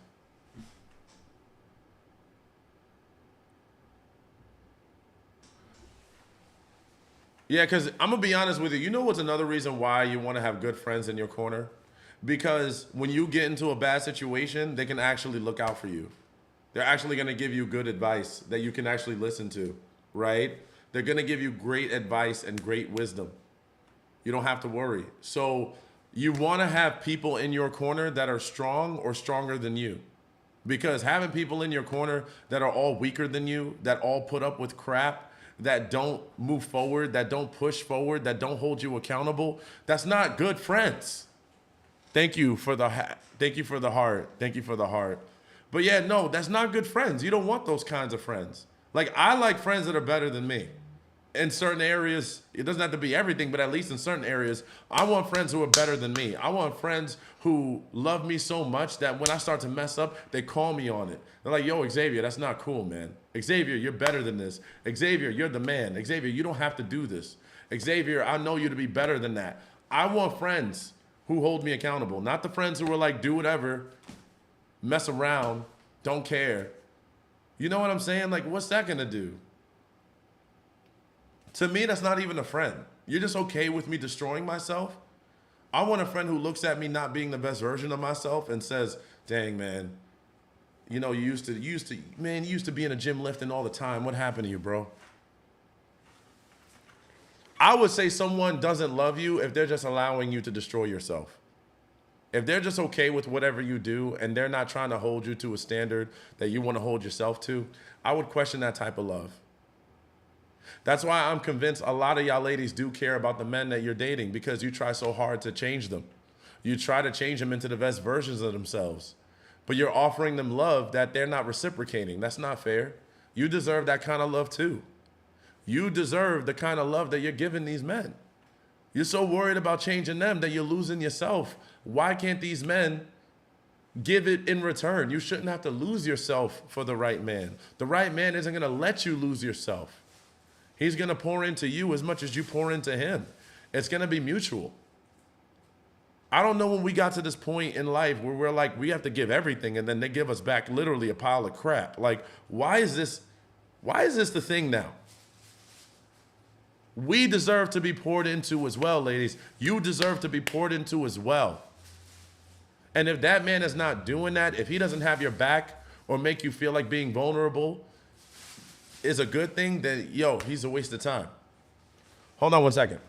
Yeah, because I'm going to be honest with you. You know what's another reason why you want to have good friends in your corner? Because when you get into a bad situation, they can actually look out for you. They're actually going to give you good advice that you can actually listen to, right? They're going to give you great advice and great wisdom. You don't have to worry. So you want to have people in your corner that are strong or stronger than you. Because having people in your corner that are all weaker than you, that all put up with crap, that don't move forward, that don't push forward, that don't hold you accountable, that's not good friends. Thank you for the thank you for the heart. Thank you for the heart. But yeah, no, that's not good friends. You don't want those kinds of friends. Like I like friends that are better than me. In certain areas, it doesn't have to be everything, but at least in certain areas, I want friends who are better than me. I want friends who love me so much that when I start to mess up, they call me on it. They're like, yo, Xavier, that's not cool, man. Xavier, you're better than this. Xavier, you're the man. Xavier, you don't have to do this. Xavier, I know you to be better than that. I want friends who hold me accountable, not the friends who are like, do whatever, mess around, don't care. You know what I'm saying? Like, what's that gonna do? To me, that's not even a friend. You're just okay with me destroying myself. I want a friend who looks at me not being the best version of myself and says, dang, man, You know, man, you used to be in a gym lifting all the time. What happened to you, bro? I would say someone doesn't love you if they're just allowing you to destroy yourself. If they're just okay with whatever you do and they're not trying to hold you to a standard that you want to hold yourself to, I would question that type of love. That's why I'm convinced a lot of y'all ladies do care about the men that you're dating, because you try so hard to change them. You try to change them into the best versions of themselves. But you're offering them love that they're not reciprocating. That's not fair. You deserve that kind of love too. You deserve the kind of love that you're giving these men. You're so worried about changing them that you're losing yourself. Why can't these men give it in return? You shouldn't have to lose yourself for the right man. The right man isn't going to let you lose yourself. He's going to pour into you as much as you pour into him. It's going to be mutual. I don't know when we got to this point in life where we're like, we have to give everything, and then they give us back literally a pile of crap. Like, why is this the thing now? We deserve to be poured into as well, ladies. You deserve to be poured into as well. And if that man is not doing that, if he doesn't have your back or make you feel like being vulnerable is a good thing, then, yo, he's a waste of time. Hold on one second.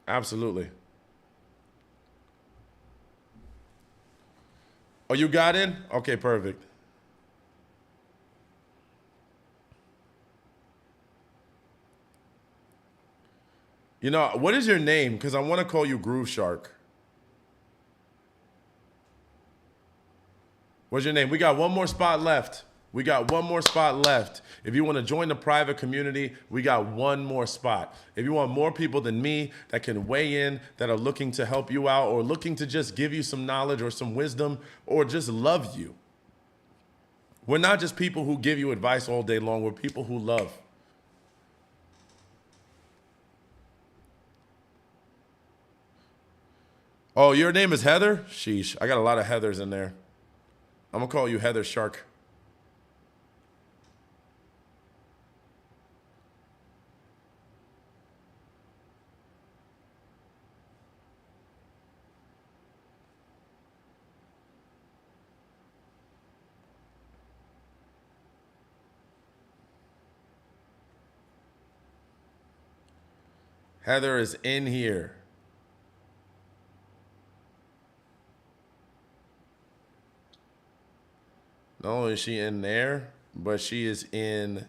Absolutely. Oh, you got in? Okay, perfect. You know, what is your name? Because I want to call you Groove Shark. What's your name? We got one more spot left. We got one more spot left. If you want to join the private community, we got one more spot. If you want more people than me that can weigh in, that are looking to help you out or looking to just give you some knowledge or some wisdom or just love you. We're not just people who give you advice all day long. We're people who love. Oh, your name is Heather? Sheesh. I got a lot of Heathers in there. I'm going to call you Heather Shark. Heather is in here. Not only is she in there, but she is in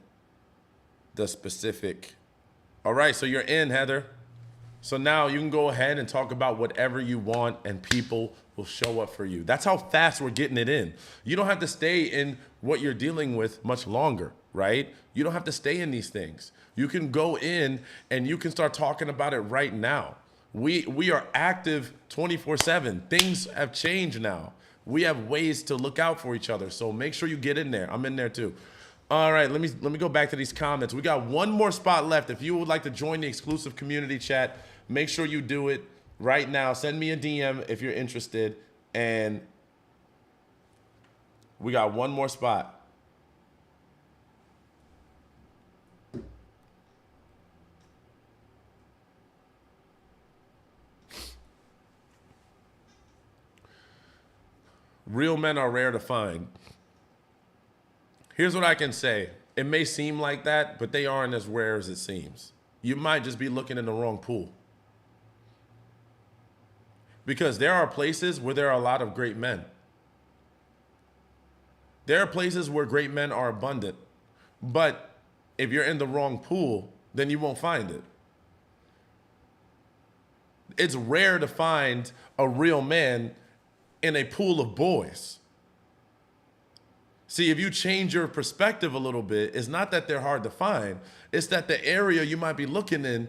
the specific. All right, so you're in, Heather. So now you can go ahead and talk about whatever you want, and people will show up for you. That's how fast we're getting it in. You don't have to stay in what you're dealing with much longer, right? You don't have to stay in these things. You can go in and you can start talking about it right now. We are active 24/7. Things have changed now. We have ways to look out for each other. So make sure you get in there. I'm in there too. All right, let me go back to these comments. We got one more spot left. If you would like to join the exclusive community chat, make sure you do it right now. Send me a DM if you're interested. And we got one more spot. Real men are rare to find. Here's what I can say. It may seem like that, but they aren't as rare as it seems. You might just be looking in the wrong pool. Because there are places where there are a lot of great men. There are places where great men are abundant. But if you're in the wrong pool, then you won't find it. It's rare to find a real man in a pool of boys. See, if you change your perspective a little bit, it's not that they're hard to find. It's that the area you might be looking in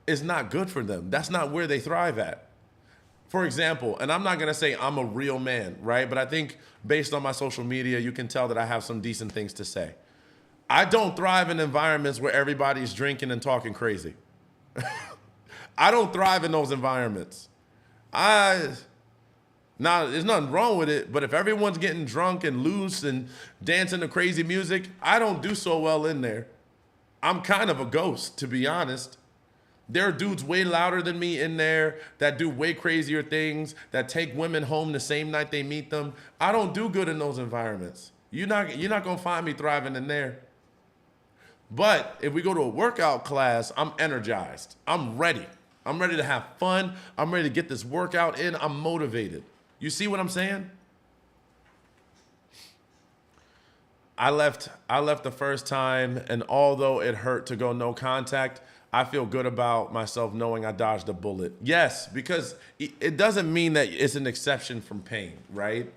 is not good for them. That's not where they thrive at. For example, and I'm not going to say I'm a real man, right? But I think based on my social media, you can tell that I have some decent things to say. I don't thrive in environments where everybody's drinking and talking crazy. I don't thrive in those environments. Now, there's nothing wrong with it, but if everyone's getting drunk and loose and dancing to crazy music, I don't do so well in there. I'm kind of a ghost, to be honest. There are dudes way louder than me in there that do way crazier things, that take women home the same night they meet them. I don't do good in those environments. You're not gonna find me thriving in there. But if we go to a workout class, I'm energized. I'm ready. I'm ready to have fun. I'm ready to get this workout in. I'm motivated. You see what I'm saying? I left the first time, and although it hurt to go no contact, I feel good about myself knowing I dodged a bullet. Yes, because it doesn't mean that it's an exception from pain, right?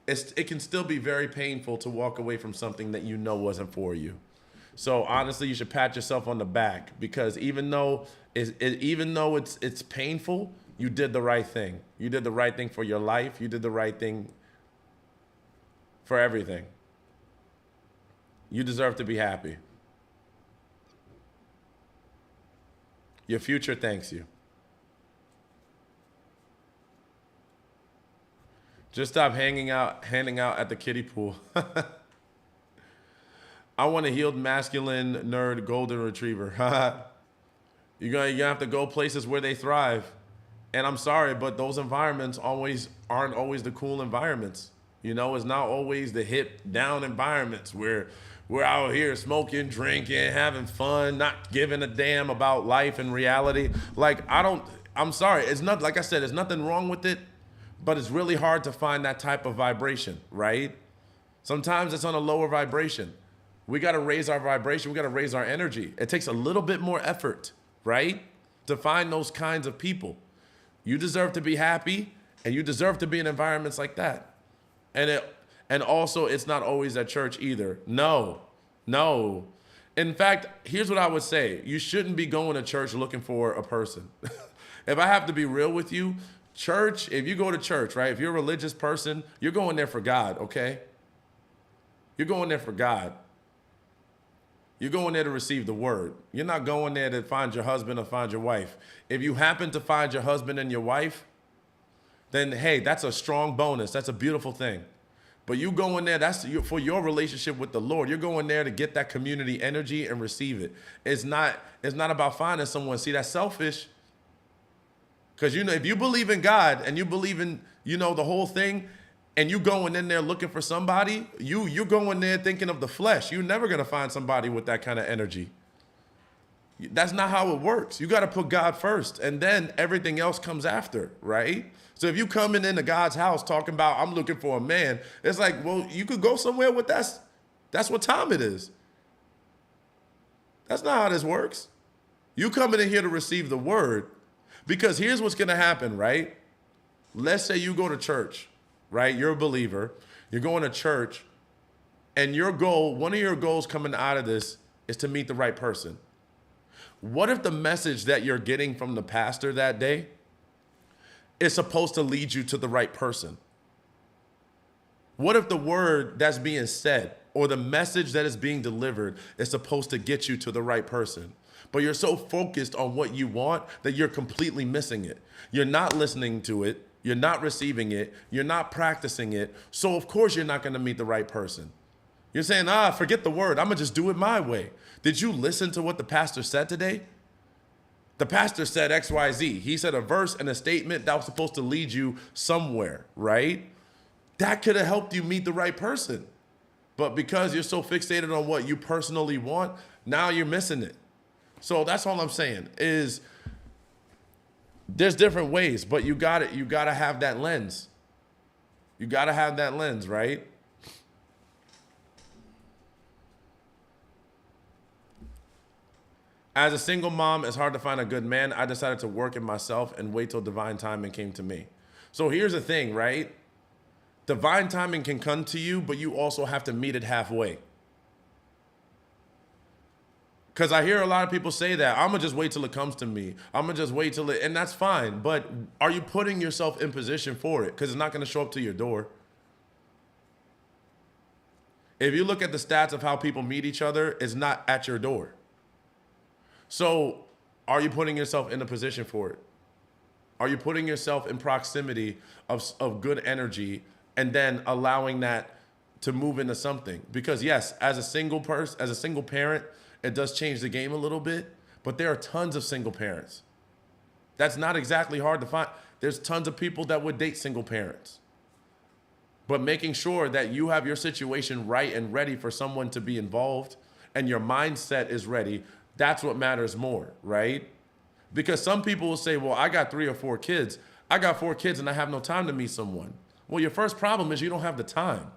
It can still be very painful to walk away from something that you know wasn't for you. So honestly, you should pat yourself on the back, because even though it's painful, you did the right thing. You did the right thing for your life. You did the right thing for everything. You deserve to be happy. Your future thanks you. Just stop handing out at the kiddie pool. I want a healed masculine nerd golden retriever. You're gonna have to go places where they thrive. And I'm sorry, but those environments always aren't always the cool environments. You know, it's not always the hip down environments where we're out here smoking, drinking, having fun, not giving a damn about life and reality. I'm sorry, it's not, like I said, there's nothing wrong with it, but it's really hard to find that type of vibration, right? Sometimes it's on a lower vibration. We got to raise our vibration. We got to raise our energy. It takes a little bit more effort, right? To find those kinds of people. You deserve to be happy, and you deserve to be in environments like that. And also, it's not always at church either. No. In fact, here's what I would say. You shouldn't be going to church looking for a person. If I have to be real with you, church, if you go to church, right? If you're a religious person, you're going there for God, okay? You're going there for God. You're going there to receive the word. You're not going there to find your husband or find your wife. If you happen to find your husband and your wife, then hey, that's a strong bonus. That's a beautiful thing. But you going there, for your relationship with the Lord. You're going there to get that community energy and receive it. It's not about finding someone. See, that's selfish. Because if you believe in God and you believe in, the whole thing, and you going in there looking for somebody, you're going there thinking of the flesh. You're never gonna find somebody with that kind of energy. That's not how it works. You got to put God first, and then everything else comes after, right? So if you coming into God's house talking about, I'm looking for a man, it's like, well, you could go somewhere with that's what time it is. That's not how this works. You coming in here to receive the word, because here's what's going to happen, right? Let's say you go to church, right? You're a believer. You're going to church, and one of your goals coming out of this is to meet the right person. What if the message that you're getting from the pastor that day is supposed to lead you to the right person? What if the word that's being said or the message that is being delivered is supposed to get you to the right person? But you're so focused on what you want that you're completely missing it. You're not listening to it. You're not receiving it. You're not practicing it. So of course you're not going to meet the right person. You're saying, forget the word. I'm going to just do it my way. Did you listen to what the pastor said today? The pastor said X, Y, Z. He said a verse and a statement that was supposed to lead you somewhere, right? That could have helped you meet the right person. But because you're so fixated on what you personally want, now you're missing it. So that's all I'm saying is there's different ways, but you got to have that lens. You got to have that lens, right? As a single mom, it's hard to find a good man. I decided to work in myself and wait till divine timing came to me. So here's the thing, right? Divine timing can come to you, but you also have to meet it halfway. Because I hear a lot of people say that, I'm going to just wait till it comes to me. I'm going to just wait till and that's fine. But are you putting yourself in position for it? Because it's not going to show up to your door. If you look at the stats of how people meet each other, it's not at your door. So are you putting yourself in a position for it? Are you putting yourself in proximity of good energy and then allowing that to move into something. Because yes, as a single person, as a single parent, it does change the game a little bit, but there are tons of single parents. That's not exactly hard to find. There's tons of people that would date single parents. But making sure that you have your situation right and ready for someone to be involved and your mindset is ready, that's what matters more, right? Because some people will say, well, I got 3 or 4 kids. I got 4 kids and I have no time to meet someone. Well, your first problem is you don't have the time.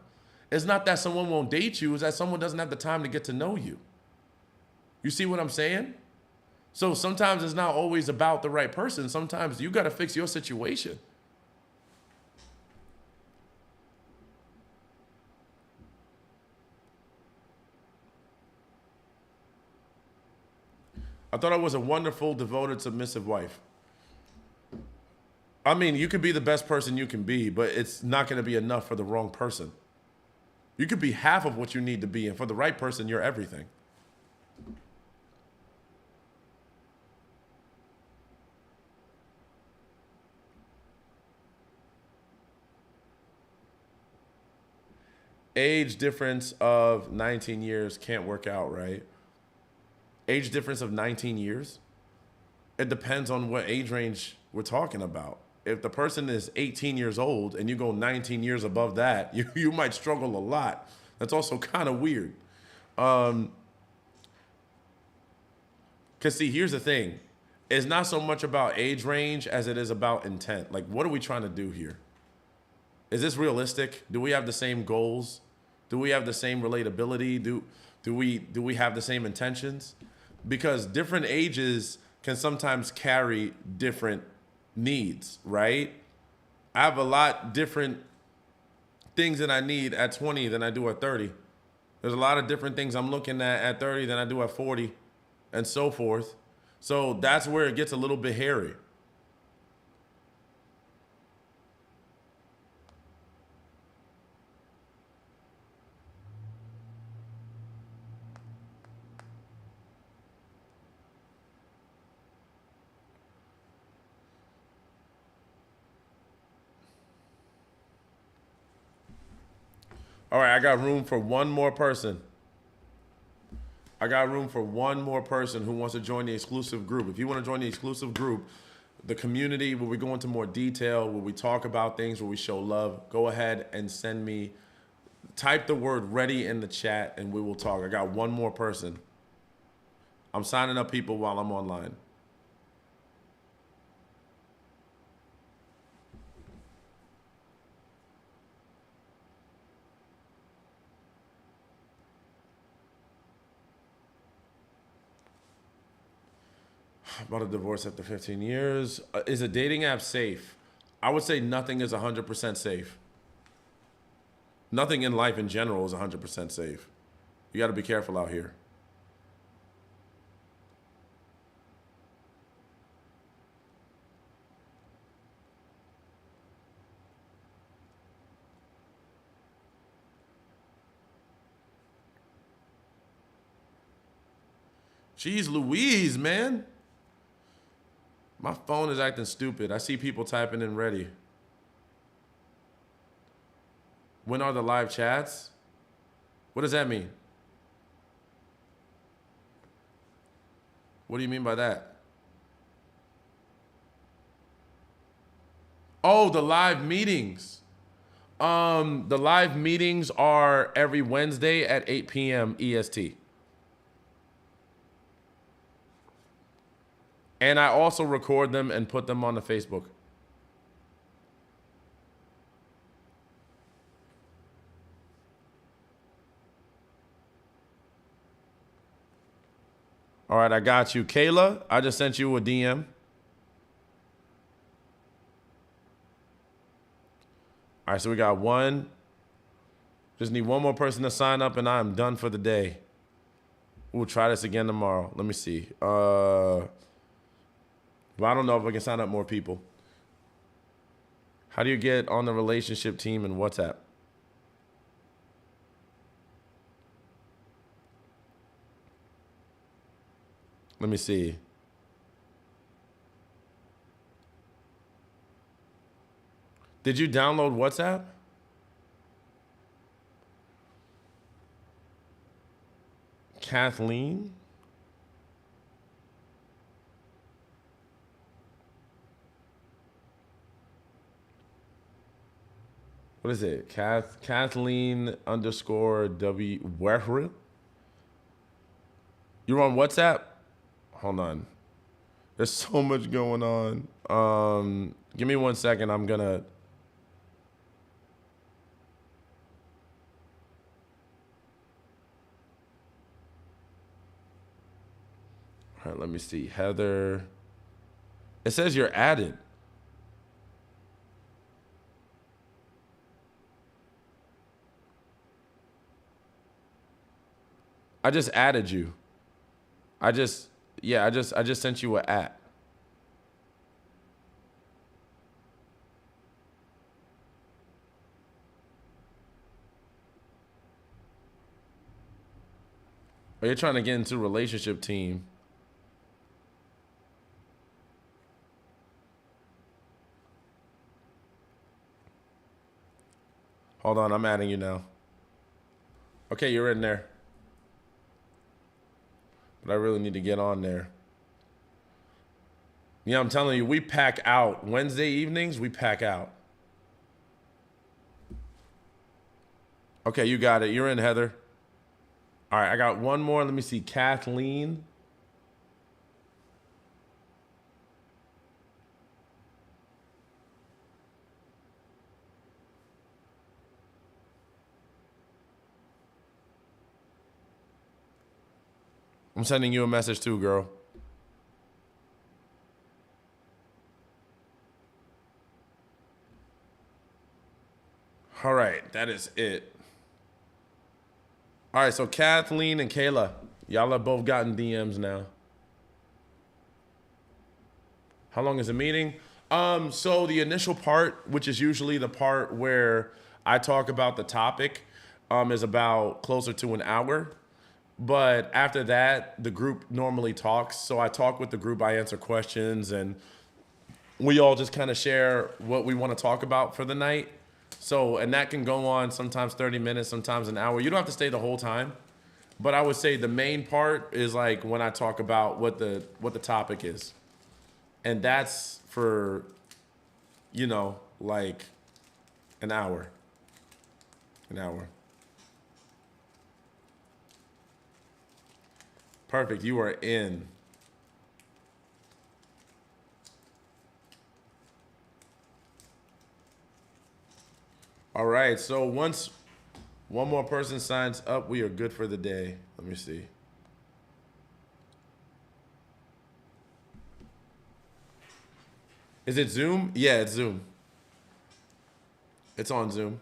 It's not that someone won't date you, it's that someone doesn't have the time to get to know you. You see what I'm saying? So sometimes it's not always about the right person. Sometimes you got to fix your situation. I thought I was a wonderful, devoted, submissive wife. I mean, you could be the best person you can be, but it's not going to be enough for the wrong person. You could be half of what you need to be, and for the right person, you're everything. Age difference of 19 years can't work out, right? Age difference of 19 years? It depends on what age range we're talking about. If the person is 18 years old and you go 19 years above that, you might struggle a lot. That's also kind of weird. Because, see, here's the thing. It's not so much about age range as it is about intent. Like, what are we trying to do here? Is this realistic? Do we have the same goals? Do we have the same relatability? Do we have the same intentions? Because different ages can sometimes carry different needs, right? I have a lot different things that I need at 20 than I do at 30. There's a lot of different things I'm looking at 30 than I do at 40, and so forth. So that's where it gets a little bit hairy. All right, I got room for one more person. I got room for one more person who wants to join the exclusive group. If you want to join the exclusive group, the community where we go into more detail, where we talk about things, where we show love, go ahead and send me, type the word ready in the chat and we will talk. I got one more person. I'm signing up people while I'm online. About a divorce after 15 years. Is a dating app safe? I would say nothing is 100% safe. Nothing in life in general is 100% safe. You got to be careful out here. Jeez Louise, man. My phone is acting stupid. I see people typing in ready. When are the live chats? What does that mean? What do you mean by that? Oh, the live meetings. The live meetings are every Wednesday at 8 p.m. EST. And I also record them and put them on the Facebook. All right, I got you. Kayla, I just sent you a DM. All right, so we got one. Just need one more person to sign up and I am done for the day. We'll try this again tomorrow. Let me see. But I don't know if I can sign up more people. How do you get on the relationship team in WhatsApp? Let me see. Did you download WhatsApp? Kathleen. What is it? Kathleen underscore W. Where? You're on WhatsApp? Hold on. There's so much going on. Give me 1 second. I'm gonna. All right, let me see. Heather. It says you're added. I just added you. I just sent you an at. Are you trying to get into a relationship team? Hold on, I'm adding you now. Okay, you're in there. But I really need to get on there. Yeah, I'm telling you, we pack out. Wednesday evenings, we pack out. Okay, you got it. You're in, Heather. All right, I got one more. Let me see. Kathleen. I'm sending you a message too, girl. All right, that is it. All right, so Kathleen and Kayla, y'all have both gotten DMs now. How long is the meeting? So the initial part, which is usually the part where I talk about the topic, is about closer to an hour. But after that, the group normally talks. So I talk with the group, I answer questions, and we all just kind of share what we want to talk about for the night. So, and that can go on sometimes 30 minutes, sometimes an hour. You don't have to stay the whole time. But I would say the main part is like when I talk about what the topic is. And that's for, like an hour. An hour. Perfect. You are in. All right. So once one more person signs up, we are good for the day. Let me see. Is it Zoom? Yeah, it's Zoom. It's on Zoom.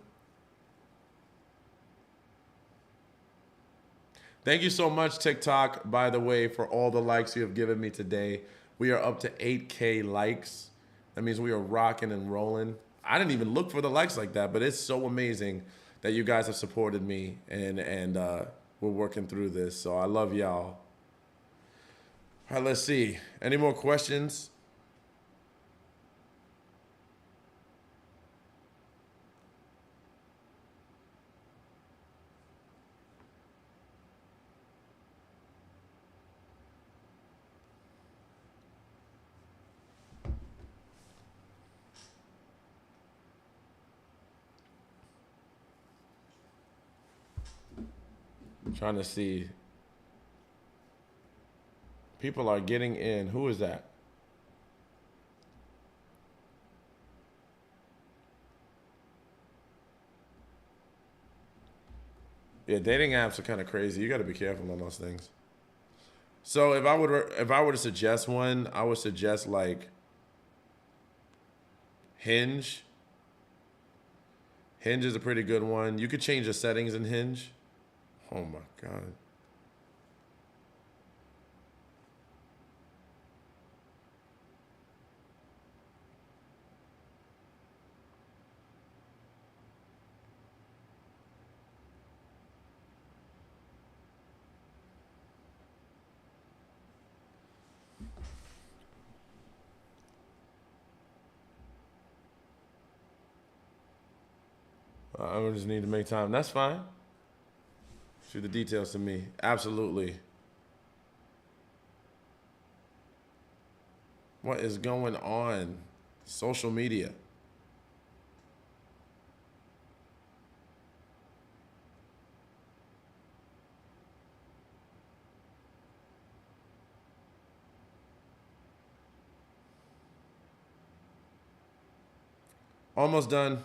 Thank you so much, TikTok, by the way, for all the likes you have given me today. We are up to 8K likes. That means we are rocking and rolling. I didn't even look for the likes like that, but it's so amazing that you guys have supported me and we're working through this. So I love y'all. All right, let's see. Any more questions? Trying to see. People are getting in. Who is that? Yeah, dating apps are kind of crazy. You got to be careful on those things. So if I were to suggest one, I would suggest like Hinge. Hinge is a pretty good one. You could change the settings in Hinge. Oh my god. I just need to make time. That's fine. Shoot the details to me. Absolutely. What is going on? Social media. Almost done.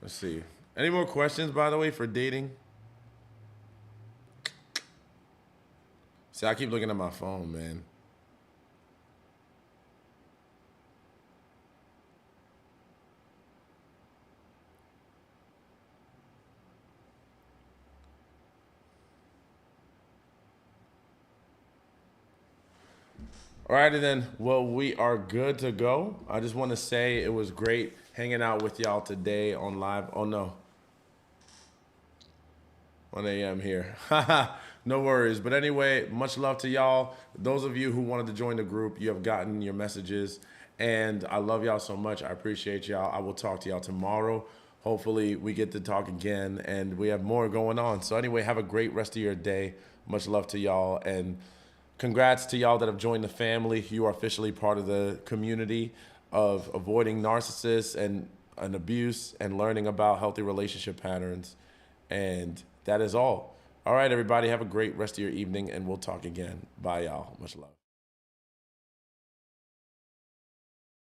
Let's see. Any more questions, by the way, for dating? See, I keep looking at my phone, man. All righty then. Well, we are good to go. I just want to say it was great hanging out with y'all today on live. Oh no, 1 a.m. here. No worries. But anyway, much love to y'all. Those of you who wanted to join the group, you have gotten your messages. And I love y'all so much. I appreciate y'all. I will talk to y'all tomorrow. Hopefully, we get to talk again and we have more going on. So, anyway, have a great rest of your day. Much love to y'all. And congrats to y'all that have joined the family. You are officially part of the community of avoiding narcissists and abuse and learning about healthy relationship patterns. And that is all. All right, everybody, have a great rest of your evening, and we'll talk again. Bye, y'all. Much love.